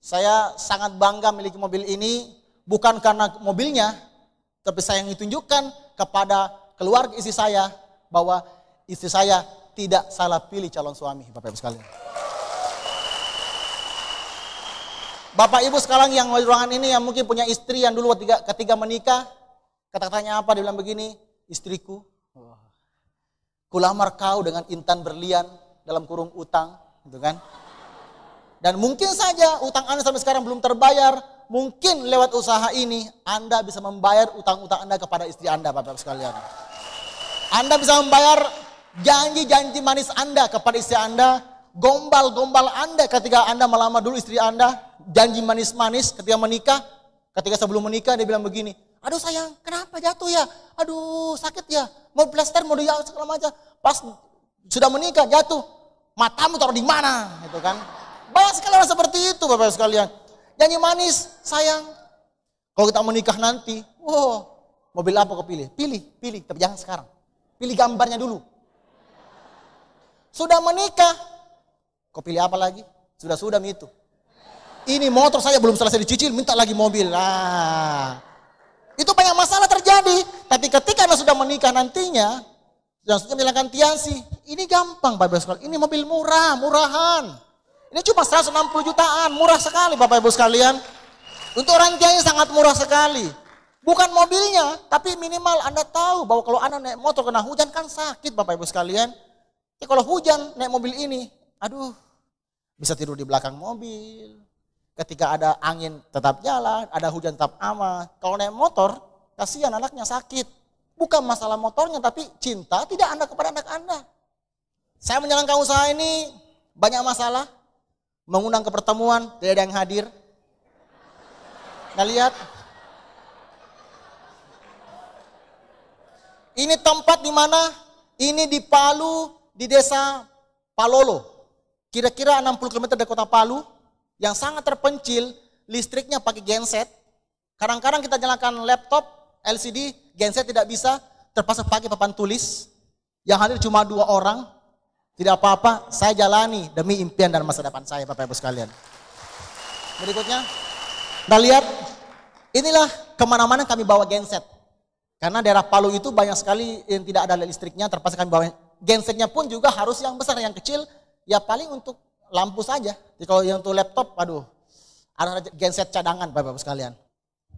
Saya sangat bangga memiliki mobil ini. Bukan karena mobilnya, tapi saya ingin tunjukkan kepada keluarga istri saya bahwa istri saya tidak salah pilih calon suami, Bapak Ibu sekalian. Bapak Ibu sekarang yang di ruangan ini yang mungkin punya istri yang dulu ketika menikah, kata-katanya apa? Dia bilang begini, istriku, kulamar kau dengan intan berlian dalam kurung utang, gitu kan? Dan mungkin saja utang Anda sampai sekarang belum terbayar. Mungkin lewat usaha ini Anda bisa membayar utang-utang Anda kepada istri Anda, Bapak-Bapak sekalian. Anda bisa membayar janji-janji manis Anda kepada istri Anda. Gombal-gombal Anda ketika Anda melamar dulu istri Anda. Janji manis-manis ketika menikah. Ketika sebelum menikah dia bilang begini. Aduh sayang, kenapa jatuh ya? Aduh sakit ya? Mau plaster, mau dia segala macam. Pas sudah menikah jatuh. Matamu taruh di mana? Gitu kan. Banyak sekali orang seperti itu, Bapak-Bapak sekalian. Janji manis, sayang. Kalau kita menikah nanti, mobil apa kau pilih? Pilih, tapi jangan sekarang. Pilih gambarnya dulu. Sudah menikah, kau pilih apa lagi? Sudah itu. Ini motor saya belum selesai dicicil, minta lagi mobil. Itu banyak masalah terjadi. Tapi ketika Anda sudah menikah nantinya, dan sudah bilangkan Tiansi, ini gampang Bapak-Ibu sekalian. Ini mobil murahan. Ini cuma 160 jutaan, murah sekali Bapak Ibu sekalian. Untuk orang Tiansi sangat murah sekali. Bukan mobilnya, tapi minimal Anda tahu bahwa kalau Anda naik motor kena hujan kan sakit Bapak Ibu sekalian. Ya kalau hujan naik mobil ini, aduh, bisa tidur di belakang mobil. Ketika ada angin tetap jalan, ada hujan tetap aman. Kalau naik motor, kasihan anaknya sakit. Bukan masalah motornya, tapi cinta tidak Anda kepada anak Anda. Saya menjalankan usaha ini banyak masalah. Mengundang ke pertemuan, tidak ada yang hadir. Nah lihat. Ini tempat di mana? Ini di Palu, di desa Palolo. Kira-kira 60 km dari kota Palu. Yang sangat terpencil, listriknya pakai genset. Kadang-kadang kita nyalakan laptop, LCD, genset tidak bisa. Terpaksa pakai papan tulis. Yang hadir cuma 2 orang. Tidak apa-apa, saya jalani demi impian dan masa depan saya, Bapak Ibu sekalian. Berikutnya, kita lihat, inilah kemana-mana kami bawa genset. Karena daerah Palu itu banyak sekali yang tidak ada listriknya, terpaksa kami bawa. Gensetnya pun juga harus yang besar, yang kecil, ya paling untuk lampu saja. Jadi kalau yang untuk laptop, aduh, ada genset cadangan, Bapak Ibu sekalian.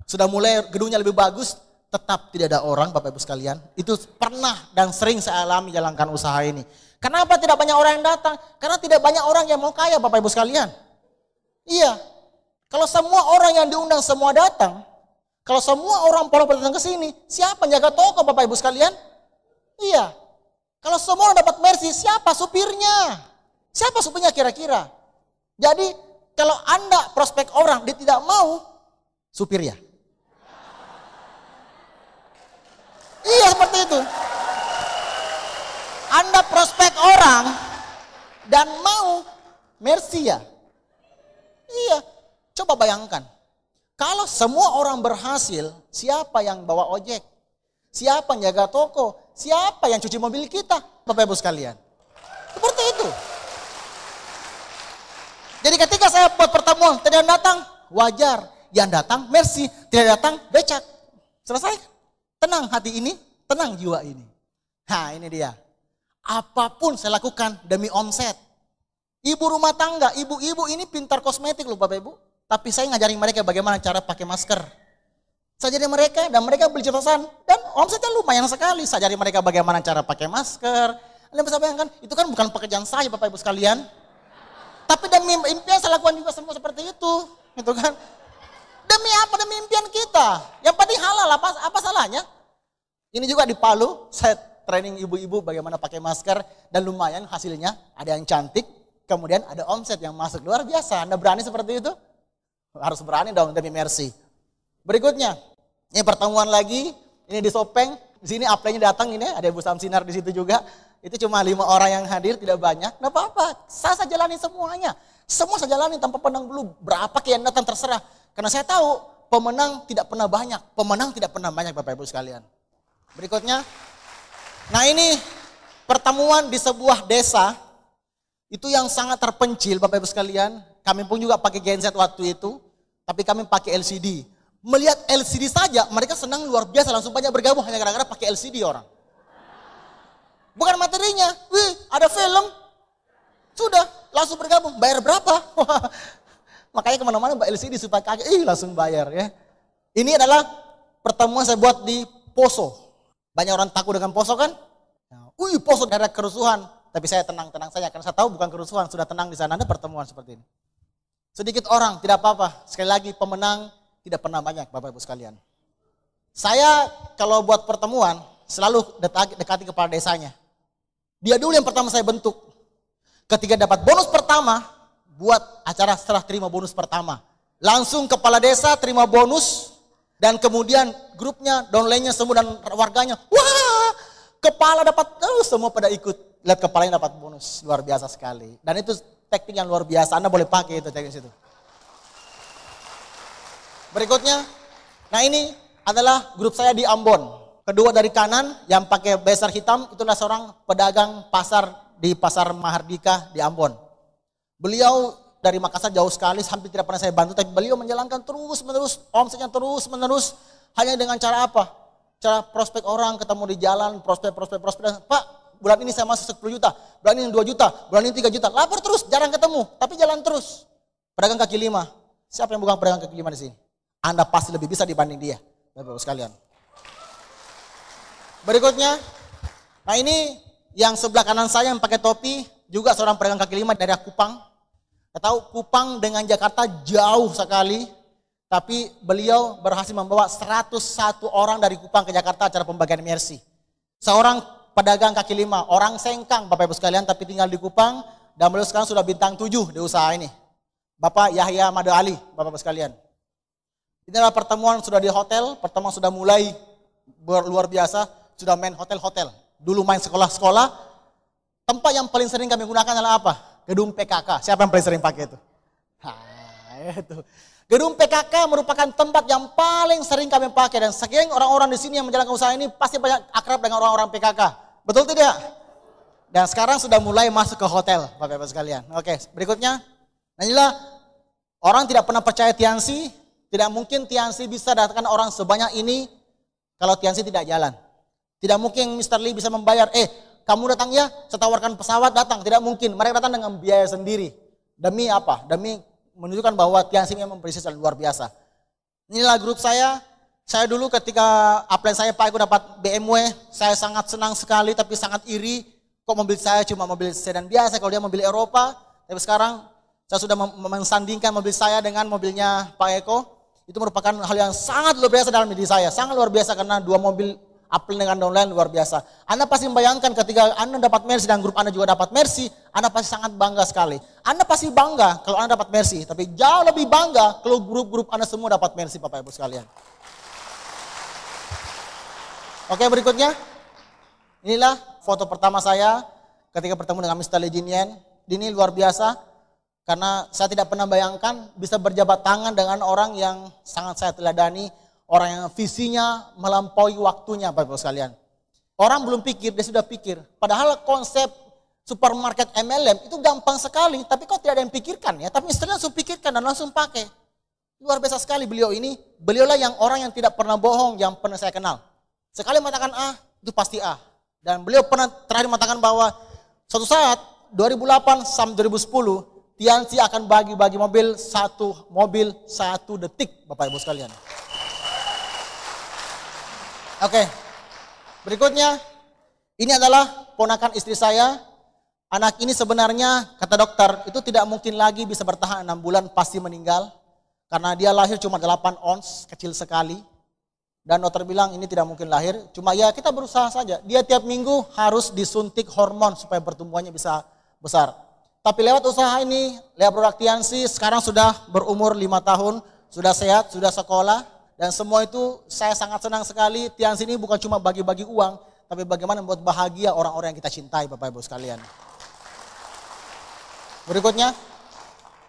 Sudah mulai gedungnya lebih bagus, tetap tidak ada orang, Bapak Ibu sekalian. Itu pernah dan sering saya alami jalankan usaha ini. Kenapa tidak banyak orang yang datang? Karena tidak banyak orang yang mau kaya Bapak Ibu sekalian. Iya, kalau semua orang yang diundang semua datang, kalau semua orang pola datang ke sini, siapa yang jaga toko Bapak Ibu sekalian? Iya, kalau semua orang dapat Mercy, siapa supirnya? Siapa supirnya kira-kira? Jadi kalau Anda prospek orang, dia tidak mau, supirnya. Iya seperti itu. Anda prospek orang dan mau Mercy ya. Iya, coba bayangkan. Kalau semua orang berhasil, siapa yang bawa ojek? Siapa yang jaga toko? Siapa yang cuci mobil kita? Bapak Ibu sekalian. Seperti itu. Jadi ketika saya buat pertemuan, tidak datang, wajar. Yang datang Mercy, tidak datang becak. Selesai. Tenang hati ini, tenang jiwa ini. Nah ini dia. Apapun saya lakukan demi omset. Ibu rumah tangga, ibu-ibu ini pintar kosmetik loh Bapak Ibu. Tapi saya ngajarin mereka bagaimana cara pakai masker. Saya ajarin mereka dan mereka beli jelasan. Dan omsetnya lumayan sekali. Saya ajarin mereka bagaimana cara pakai masker. Anda bisa bayangkan, itu kan bukan pekerjaan saya Bapak Ibu sekalian. Tapi demi impian saya lakukan juga semua seperti itu. Gitu kan. Demi apa? Demi impian kita. Yang penting halal, apa salahnya? Ini juga di Palu, saya training ibu-ibu bagaimana pakai masker dan lumayan hasilnya, ada yang cantik, kemudian ada omset yang masuk, luar biasa. Anda berani seperti itu? Harus berani dong demi Mercy. Berikutnya, ini pertemuan lagi, ini di Sopeng, di sini apply-nya datang ini, ada Ibu Samsinar di situ juga. Itu cuma 5 orang yang hadir, tidak banyak. Nggak apa-apa, saya jalani semuanya. Semua saya jalani tanpa pandang bulu, berapa yang datang terserah. Karena saya tahu pemenang tidak pernah banyak, Bapak Ibu sekalian. Berikutnya, nah ini pertemuan di sebuah desa, itu yang sangat terpencil Bapak Ibu sekalian. Kami pun juga pakai genset waktu itu, tapi kami pakai LCD. Melihat LCD saja, mereka senang luar biasa, langsung banyak bergabung hanya gara-gara pakai LCD orang. Bukan materinya. Wih, ada film. Sudah, langsung bergabung. Bayar berapa? Makanya kemana-mana Mbak LCD supaya kaget, langsung bayar ya. Ini adalah pertemuan saya buat di Poso. Banyak orang takut dengan Poso kan? Poso ada kerusuhan. Tapi saya tenang-tenang saja, karena saya tahu bukan kerusuhan, sudah tenang di sana, ada pertemuan seperti ini. Sedikit orang, tidak apa-apa. Sekali lagi, pemenang tidak pernah banyak, Bapak Ibu sekalian. Saya kalau buat pertemuan, selalu dekati kepala desanya. Dia dulu yang pertama saya bentuk. Ketika dapat bonus pertama, buat acara setelah terima bonus pertama. Langsung kepala desa terima bonus, dan kemudian grupnya, downline-nya semua dan warganya, wah, kepala dapat, semua pada ikut. Lihat kepalanya dapat bonus, luar biasa sekali. Dan itu teknik yang luar biasa, Anda boleh pakai itu teknik situ. Berikutnya, nah ini adalah grup saya di Ambon. Kedua dari kanan yang pakai blazer hitam, itulah seorang pedagang pasar di Pasar Mahardika di Ambon. Beliau dari Makassar jauh sekali, hampir tidak pernah saya bantu, tapi beliau menjalankan terus-menerus, omsetnya terus-menerus, hanya dengan cara apa? Cara prospek orang, ketemu di jalan, prospek, Pak, bulan ini saya masuk 10 juta, bulan ini 2 juta, bulan ini 3 juta, lapor terus, jarang ketemu, tapi jalan terus. Pedagang kaki lima, siapa yang bukan pedagang kaki lima di sini? Anda pasti lebih bisa dibanding dia, Bapak-Ibu sekalian. Berikutnya, nah ini yang sebelah kanan saya yang pakai topi, juga seorang pedagang kaki lima dari Kupang. Kita tahu Kupang dengan Jakarta jauh sekali, tapi beliau berhasil membawa 101 orang dari Kupang ke Jakarta acara pembagian mercy. Seorang pedagang kaki lima, orang Sengkang Bapak Ibu sekalian, tapi tinggal di Kupang, dan beliau sekarang sudah bintang 7 di usaha ini. Bapak Yahya Mada Ali, Bapak Ibu sekalian. Ini adalah pertemuan sudah di hotel, pertemuan sudah mulai luar biasa, sudah main hotel-hotel. Dulu main sekolah-sekolah, tempat yang paling sering kami gunakan adalah apa? Gedung PKK. Siapa yang paling sering pakai itu? Itu. Gedung PKK merupakan tempat yang paling sering kami pakai, dan saking orang-orang di sini yang menjalankan usaha ini pasti banyak akrab dengan orang-orang PKK. Betul tidak? Dan sekarang sudah mulai masuk ke hotel, Bapak-Ibu sekalian. Oke, berikutnya. Nah inilah, orang tidak pernah percaya Tiansi, tidak mungkin Tiansi bisa datangkan orang sebanyak ini kalau Tiansi tidak jalan. Tidak mungkin Mr. Lee bisa membayar, kamu datang ya, saya tawarkan pesawat datang. Tidak mungkin, mereka datang dengan biaya sendiri. Demi apa? Demi menunjukkan bahwa Tiansi memang presisi luar biasa. Inilah grup saya dulu ketika upline saya Pak Eko dapat BMW, saya sangat senang sekali tapi sangat iri. Kok mobil saya cuma mobil sedan biasa, kalau dia mobil Eropa. Tapi sekarang saya sudah mensandingkan mobil saya dengan mobilnya Pak Eko. Itu merupakan hal yang sangat luar biasa dalam diri saya. Sangat luar biasa karena dua mobil upline dengan downline luar biasa. Anda pasti membayangkan ketika Anda dapat Mercy dan grup Anda juga dapat Mercy, Anda pasti sangat bangga sekali. Anda pasti bangga kalau Anda dapat Mercy, tapi jauh lebih bangga kalau grup-grup Anda semua dapat Mercy, Bapak Ibu sekalian. Oke, berikutnya. Inilah foto pertama saya ketika bertemu dengan Mr. Lee Jin Yen. Ini luar biasa karena saya tidak pernah bayangkan bisa berjabat tangan dengan orang yang sangat saya teladani. Orang yang visinya melampaui waktunya, Bapak-Ibu sekalian. Orang belum pikir, dia sudah pikir. Padahal konsep supermarket MLM itu gampang sekali, tapi kok tidak ada yang pikirkan ya. Tapi istrinya langsung pikirkan dan langsung pakai. Luar biasa sekali beliau ini. Beliaulah yang orang yang tidak pernah bohong, yang pernah saya kenal. Sekali mengatakan A, itu pasti A. Dan beliau pernah terakhir mengatakan bahwa suatu saat 2008 sampai 2010, Tiansi akan bagi-bagi mobil satu detik, Bapak-Ibu sekalian. Oke, berikutnya, ini adalah ponakan istri saya. Anak ini sebenarnya, kata dokter, itu tidak mungkin lagi bisa bertahan 6 bulan, pasti meninggal. Karena dia lahir cuma 8 ons, kecil sekali. Dan dokter bilang ini tidak mungkin lahir, cuma ya kita berusaha saja. Dia tiap minggu harus disuntik hormon supaya pertumbuhannya bisa besar. Tapi lewat usaha ini, lewat produk Tiansi, sekarang sudah berumur 5 tahun, sudah sehat, sudah sekolah. Dan semua itu saya sangat senang sekali. Tiansi ini bukan cuma bagi-bagi uang, tapi bagaimana membuat bahagia orang-orang yang kita cintai, Bapak-Ibu sekalian. Berikutnya,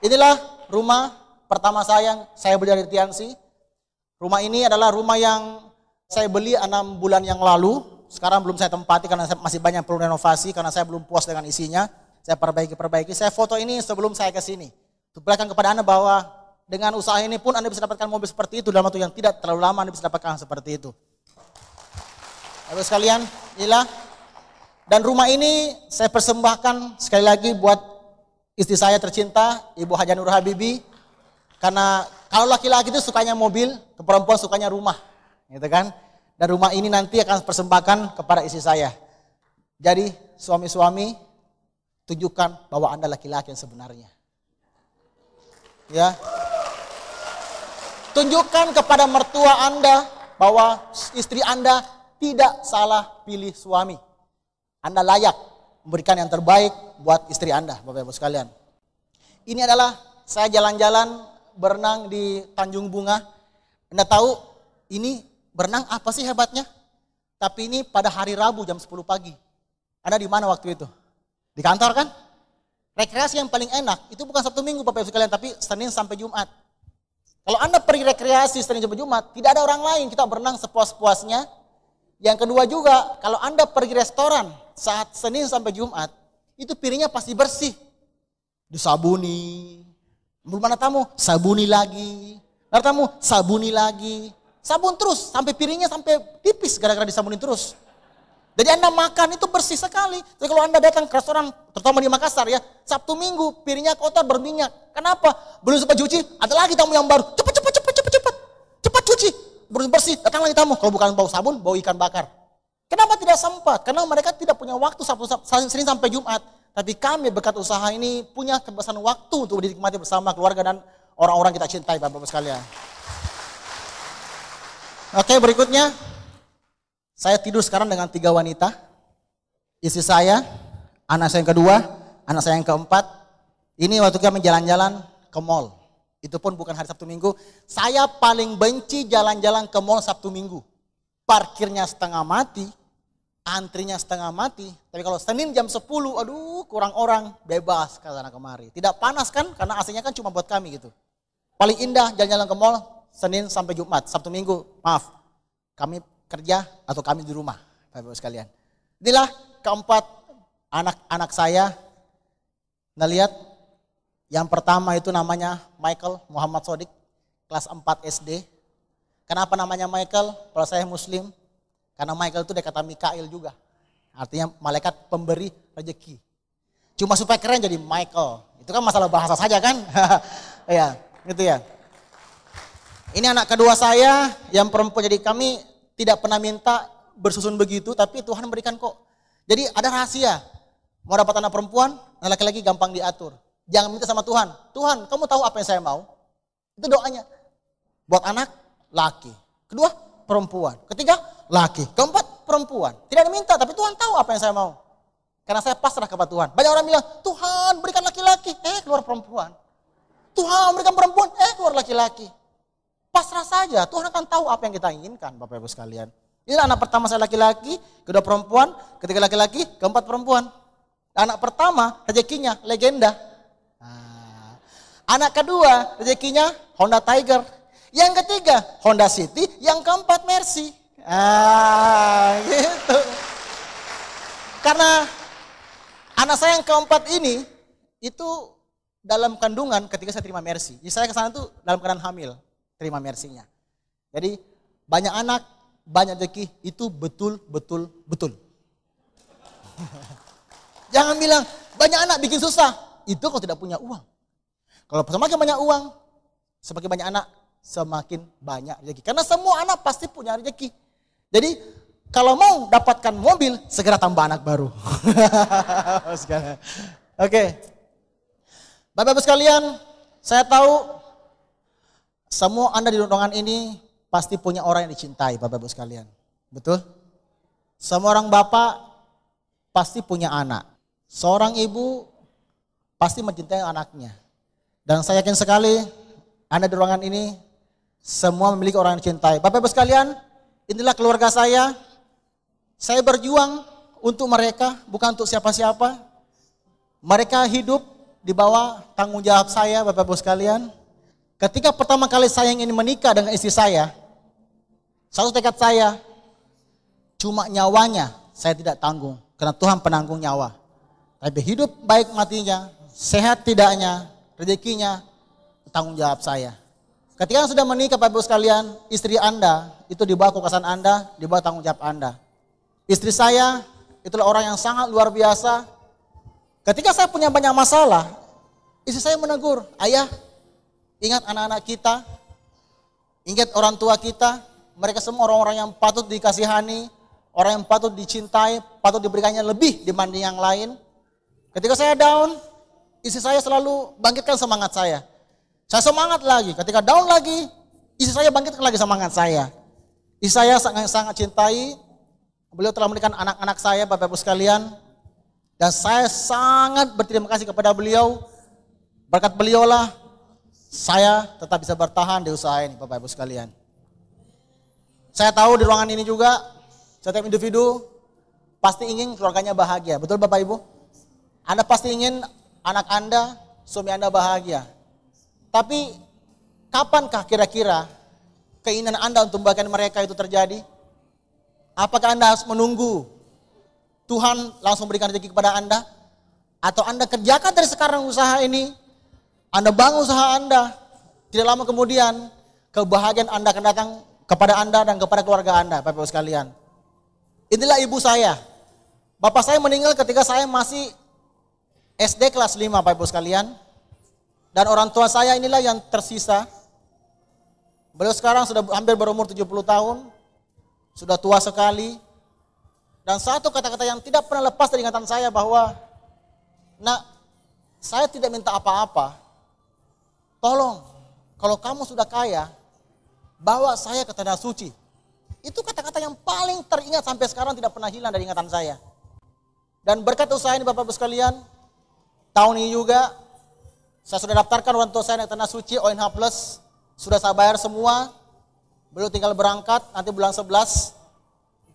inilah rumah pertama saya yang saya beli dari Tiansi. Rumah ini adalah rumah yang saya beli 6 bulan yang lalu. Sekarang belum saya tempati karena masih banyak perlu renovasi, karena saya belum puas dengan isinya. Saya perbaiki. Saya foto ini sebelum saya ke sini. Perlihatkan kepada Anda bahwa dengan usaha ini pun Anda bisa dapatkan mobil seperti itu dalam waktu yang tidak terlalu lama. Anda bisa dapatkan seperti itu. Bapak sekalian, inilah Dan rumah ini saya persembahkan sekali lagi buat istri saya tercinta, Ibu Haja Nur Habibi. Karena kalau laki-laki itu sukanya mobil, perempuan sukanya rumah, gitu kan? Dan rumah ini nanti akan persembahkan kepada istri saya. Jadi suami-suami, tunjukkan bahwa Anda laki-laki yang sebenarnya. Ya. Tunjukkan kepada mertua Anda bahwa istri Anda tidak salah pilih suami. Anda layak memberikan yang terbaik buat istri Anda, Bapak Ibu sekalian. Ini adalah saya jalan-jalan berenang di Tanjung Bunga. Anda tahu ini berenang apa sih hebatnya? Tapi ini pada hari Rabu jam 10 pagi. Anda di mana waktu itu? Di kantor kan? Rekreasi yang paling enak itu bukan Sabtu Minggu Bapak Ibu sekalian, tapi Senin sampai Jumat. Kalau Anda pergi rekreasi Senin sampai Jumat, tidak ada orang lain, kita berenang sepuas-puasnya. Yang kedua juga, kalau Anda pergi restoran saat Senin sampai Jumat, itu piringnya pasti bersih. Disabuni. Belum ada tamu, sabuni lagi. Ada tamu, sabuni lagi. Sabun terus, sampai piringnya sampai tipis gara-gara disabuni terus. Jadi Anda makan itu bersih sekali. Jadi kalau Anda datang ke restoran, terutama di Makassar ya, Sabtu Minggu piringnya kotor berminyak. Kenapa? Belum sempat cuci, ada lagi tamu yang baru. Cepat cuci. Belum bersih, datang lagi tamu. Kalau bukan bau sabun, bau ikan bakar. Kenapa tidak sempat? Karena mereka tidak punya waktu Senin sampai Jumat. Tapi kami berkat usaha ini punya kebesaran waktu untuk dinikmati bersama keluarga dan orang-orang kita cintai Bapak-Bapak sekalian. Oke, berikutnya. Saya tidur sekarang dengan 3 wanita. Istri saya, anak saya yang kedua, anak saya yang keempat. Ini waktu kami jalan-jalan ke mall. Itu pun bukan hari Sabtu Minggu. Saya paling benci jalan-jalan ke mall Sabtu Minggu. Parkirnya setengah mati, antrinya setengah mati. Tapi kalau Senin jam 10, aduh kurang orang, bebas ke sana kemari. Tidak panas kan, karena AC-nya kan cuma buat kami gitu. Paling indah jalan-jalan ke mall Senin sampai Jumat. Sabtu Minggu, maaf, kami kerja atau kami di rumah, Bapak-Bapak sekalian. Inilah keempat anak-anak saya. Nah lihat, yang pertama itu namanya Michael Muhammad Sodik, kelas 4 SD. Kenapa namanya Michael? Kalau saya Muslim, karena Michael itu dekat Mikail juga. Artinya malaikat pemberi rezeki. Cuma supaya keren jadi Michael. Itu kan masalah bahasa saja kan? Ya, gitu ya. Ini anak kedua saya yang perempuan, jadi kami tidak pernah minta bersusun begitu, tapi Tuhan berikan kok. Jadi ada rahasia. Mau dapat anak perempuan, anak laki-laki gampang diatur. Jangan minta sama Tuhan. Tuhan, kamu tahu apa yang saya mau? Itu doanya. Buat anak, laki. Kedua, perempuan. Ketiga, laki. Keempat, perempuan. Tidak diminta, tapi Tuhan tahu apa yang saya mau. Karena saya pasrah kepada Tuhan. Banyak orang bilang, Tuhan berikan laki-laki, keluar perempuan. Tuhan berikan perempuan, keluar laki-laki. Pasrah saja, Tuhan akan tahu apa yang kita inginkan Bapak Ibu sekalian. Inilah anak pertama saya laki-laki, kedua perempuan, ketiga laki-laki, keempat perempuan. Anak pertama rezekinya legenda. Anak kedua rezekinya Honda Tiger. Yang ketiga Honda City, yang keempat Mercy. Gitu. Karena anak saya yang keempat ini itu dalam kandungan ketika saya terima Mercy. Jadi saya ke sana tuh dalam keadaan hamil. Terima Mercy-nya. Jadi banyak anak, banyak rezeki, itu betul. Jangan bilang banyak anak bikin susah. Itu kalau tidak punya uang. Kalau semakin banyak uang, semakin banyak anak, semakin banyak rezeki. Karena semua anak pasti punya rezeki. Jadi kalau mau dapatkan mobil, segera tambah anak baru. Oke. Bapak-Bapak sekalian, saya tahu semua Anda di ruangan ini pasti punya orang yang dicintai, Bapak-Bapak sekalian. Betul? Semua orang bapak pasti punya anak. Seorang ibu pasti mencintai anaknya. Dan saya yakin sekali Anda di ruangan ini semua memiliki orang yang dicintai. Bapak-Bapak sekalian, inilah keluarga saya. Saya berjuang untuk mereka, bukan untuk siapa-siapa. Mereka hidup di bawah tanggung jawab saya, Bapak-Bapak sekalian. Ketika pertama kali saya ingin menikah dengan istri saya, satu tekad saya, cuma nyawanya saya tidak tanggung, karena Tuhan penanggung nyawa. Tapi hidup baik matinya, sehat tidaknya, rezekinya, tanggung jawab saya. Ketika sudah menikah Bapak-Ibu sekalian, istri Anda itu di bawah kekuasaan Anda, di bawah tanggung jawab Anda. Istri saya itulah orang yang sangat luar biasa. Ketika saya punya banyak masalah, istri saya menegur, ayah, ingat anak-anak kita, ingat orang tua kita, mereka semua orang-orang yang patut dikasihani, orang yang patut dicintai, patut diberikannya lebih dibanding yang lain. Ketika saya down, istri saya selalu bangkitkan semangat saya. Saya semangat lagi, ketika down lagi, istri saya bangkitkan lagi semangat saya. Istri saya sangat cintai, beliau telah memberikan anak-anak saya, Bapak Ibu sekalian. Dan saya sangat berterima kasih kepada beliau. Berkat beliaulah saya tetap bisa bertahan di usaha ini, Bapak Ibu sekalian. Saya tahu di ruangan ini juga, setiap individu pasti ingin keluarganya bahagia. Betul Bapak Ibu? Anda pasti ingin anak Anda, suami Anda bahagia. Tapi kapankah kira-kira keinginan Anda untuk membahagiakan mereka itu terjadi? Apakah Anda harus menunggu Tuhan langsung berikan rezeki kepada Anda? Atau Anda kerjakan dari sekarang usaha ini, Anda bangun usaha Anda, tidak lama kemudian kebahagiaan Anda akan datang kepada Anda dan kepada keluarga Anda, Bapak Ibu sekalian. Inilah ibu saya. Bapak saya meninggal ketika saya masih SD kelas 5, Bapak Ibu sekalian. Dan orang tua saya inilah yang tersisa. Beliau sekarang sudah hampir berumur 70 tahun. Sudah tua sekali. Dan satu kata-kata yang tidak pernah lepas dari ingatan saya bahwa, nak, saya tidak minta apa-apa. Tolong, kalau kamu sudah kaya, bawa saya ke tanah suci. Itu kata-kata yang paling teringat sampai sekarang, tidak pernah hilang dari ingatan saya. Dan berkat usaha ini Bapak Ibu sekalian, tahun ini juga saya sudah daftarkan orang tua saya naik tanah suci ONH Plus. Sudah saya bayar semua. Beliau tinggal berangkat nanti bulan 11.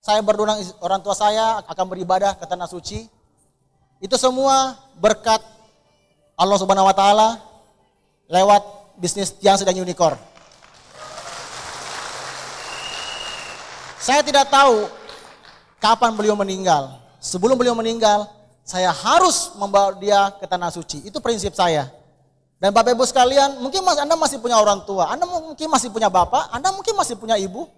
Saya berdoa orang tua saya akan beribadah ke tanah suci. Itu semua berkat Allah Subhanahu wa taala lewat bisnis Tiansi dan Unicorn. Saya tidak tahu kapan beliau meninggal. Sebelum beliau meninggal, saya harus membawa dia ke tanah suci. Itu prinsip saya. Dan Bapak Ibu sekalian, mungkin Anda masih punya orang tua, Anda mungkin masih punya bapak, Anda mungkin masih punya ibu.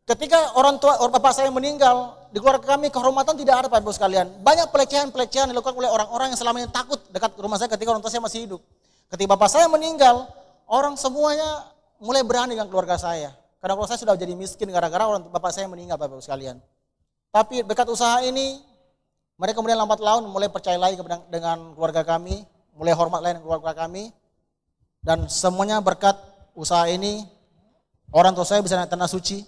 Ketika orang bapak saya meninggal, di keluarga kami kehormatan tidak ada Bapak Ibu sekalian. Banyak pelecehan-pelecehan dilakukan oleh orang-orang yang selama ini takut dekat rumah saya ketika orang tua saya masih hidup. Ketika bapak saya meninggal, orang semuanya mulai berani dengan keluarga saya. Karena keluarga saya sudah jadi miskin gara-gara orang bapak saya meninggal Bapak Ibu sekalian. Tapi berkat usaha ini, mereka kemudian lambat laun mulai percaya lagi dengan keluarga kami. Mulai hormat lain keluarga kami, dan semuanya berkat usaha ini orang tua saya bisa naik tanah suci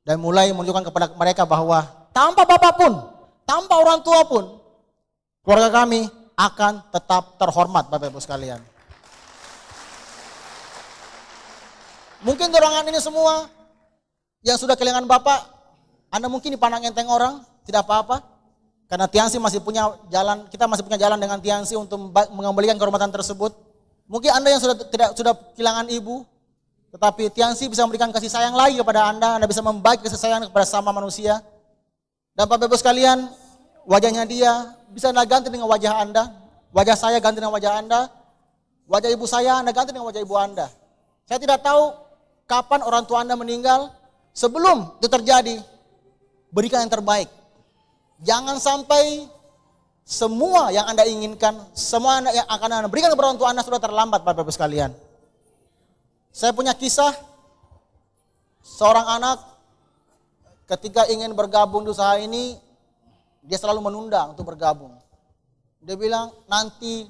dan mulai menunjukkan kepada mereka bahwa tanpa bapak pun, tanpa orang tua pun, keluarga kami akan tetap terhormat Bapak Ibu sekalian. Mungkin di ruangan ini semua yang sudah kehilangan bapak, Anda mungkin dipandang enteng orang, tidak apa-apa. Karena Tiansi masih punya jalan, kita masih punya jalan dengan Tiansi untuk mengembalikan kehormatan tersebut. Mungkin Anda yang sudah kehilangan ibu, tetapi Tiansi bisa memberikan kasih sayang lagi kepada Anda bisa membagi kasih sayang kepada sama manusia. Dan Bapak Ibu sekalian, wajahnya dia bisa Anda ganti dengan wajah Anda, wajah saya ganti dengan wajah Anda, wajah ibu saya Anda ganti dengan wajah ibu Anda. Saya tidak tahu kapan orang tua Anda meninggal, sebelum itu terjadi, berikan yang terbaik. Jangan sampai semua yang Anda inginkan, semua yang akan Anda berikan kepada orang tua Anda sudah terlambat Bapak Ibu sekalian. Saya punya kisah, seorang anak ketika ingin bergabung di usaha ini, dia selalu menunda untuk bergabung. Dia bilang nanti.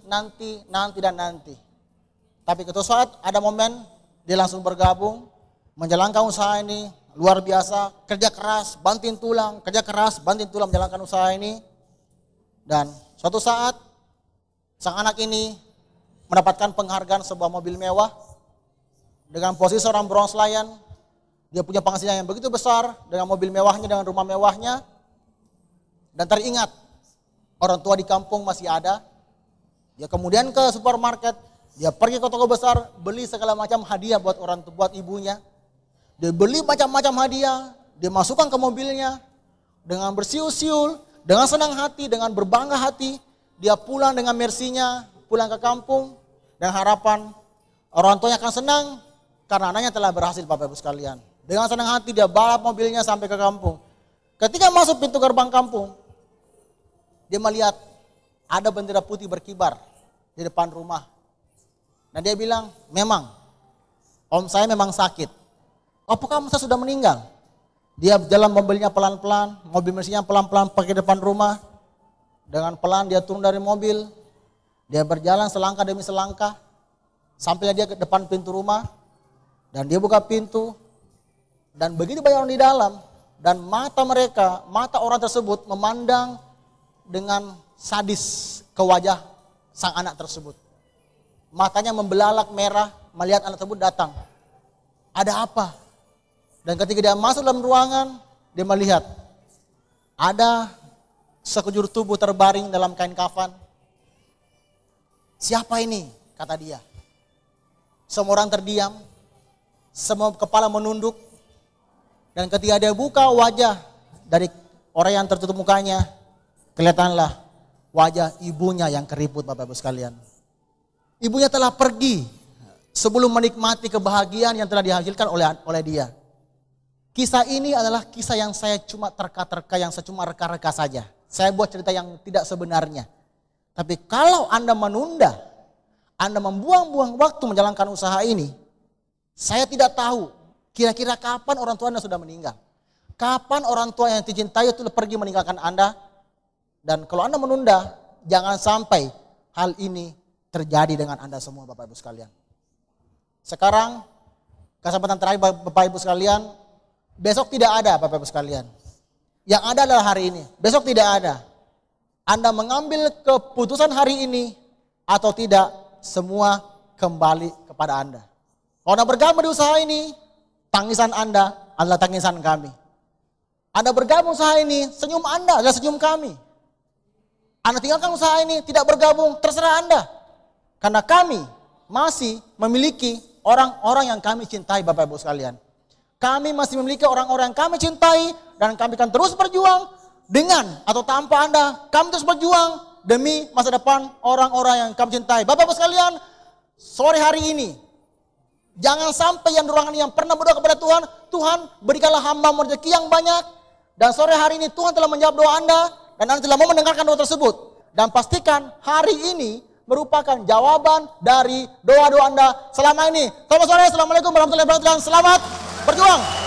Tapi ketika saat ada momen, dia langsung bergabung, menjalankan usaha ini. Luar biasa, kerja keras, banting tulang menjalankan usaha ini. Dan suatu saat, sang anak ini mendapatkan penghargaan sebuah mobil mewah. Dengan posisi seorang bronze lion, dia punya penghasilan yang begitu besar, dengan mobil mewahnya, dengan rumah mewahnya. Dan teringat, orang tua di kampung masih ada. Dia kemudian ke supermarket, dia pergi ke toko besar, beli segala macam hadiah buat ibunya. Dia beli macam-macam hadiah, dia masukkan ke mobilnya, dengan bersiul-siul, dengan senang hati, dengan berbangga hati, dia pulang dengan mersinya, pulang ke kampung, dan harapan orang tuanya akan senang, karena anaknya telah berhasil Bapak Ibu sekalian. Dengan senang hati dia balap mobilnya sampai ke kampung. Ketika masuk pintu gerbang kampung, dia melihat ada bendera putih berkibar di depan rumah. Dan dia bilang, memang, om saya memang sakit. Apakah om saya sudah meninggal? Dia jalan mobilnya pelan-pelan, mobil mesinnya pelan-pelan pakai depan rumah. Dengan pelan dia turun dari mobil, dia berjalan selangkah demi selangkah, sampailah dia ke depan pintu rumah, dan dia buka pintu, dan begitu banyak orang di dalam, dan mata mereka, mata orang tersebut memandang dengan sadis ke wajah sang anak tersebut. Matanya membelalak merah melihat anak tersebut datang. Ada apa? Dan ketika dia masuk dalam ruangan, dia melihat ada sekujur tubuh terbaring dalam kain kafan. Siapa ini? Kata dia. Semua orang terdiam, semua kepala menunduk. Dan ketika dia buka wajah dari orang yang tertutup mukanya, kelihatanlah wajah ibunya yang keriput, Bapak Ibu sekalian. Ibunya telah pergi sebelum menikmati kebahagiaan yang telah dihasilkan oleh dia. Kisah ini adalah kisah yang saya cuma terka-terka, yang saya cuma reka-reka saja. Saya buat cerita yang tidak sebenarnya. Tapi kalau Anda menunda, Anda membuang-buang waktu menjalankan usaha ini, saya tidak tahu kira-kira kapan orang tua Anda sudah meninggal. Kapan orang tua yang dicintai itu pergi meninggalkan Anda. Dan kalau Anda menunda, jangan sampai hal ini terjadi dengan Anda semua, Bapak Ibu sekalian. Sekarang, kesempatan terakhir Bapak Ibu sekalian, besok tidak ada Bapak Ibu sekalian. Yang ada adalah hari ini, besok tidak ada. Anda mengambil keputusan hari ini atau tidak, semua kembali kepada Anda. Kalau Anda bergabung di usaha ini, tangisan Anda adalah tangisan kami. Anda bergabung usaha ini, senyum Anda adalah senyum kami. Anda tinggalkan usaha ini, tidak bergabung, terserah Anda. Karena kami masih memiliki orang-orang yang kami cintai, Bapak Ibu sekalian. Kami masih memiliki orang-orang yang kami cintai dan kami akan terus berjuang dengan atau tanpa Anda. Kami terus berjuang demi masa depan orang-orang yang kami cintai. Bapak Ibu sekalian, sore hari ini jangan sampai yang di ruangan yang pernah berdoa kepada Tuhan, Tuhan berikanlah hamba rezeki yang banyak. Dan sore hari ini Tuhan telah menjawab doa Anda dan Anda telah mau mendengarkan doa tersebut. Dan pastikan hari ini merupakan jawaban dari doa-doa Anda selama ini. Selamat sore, assalamualaikum warahmatullahi wabarakatuh. Selamat berjuang.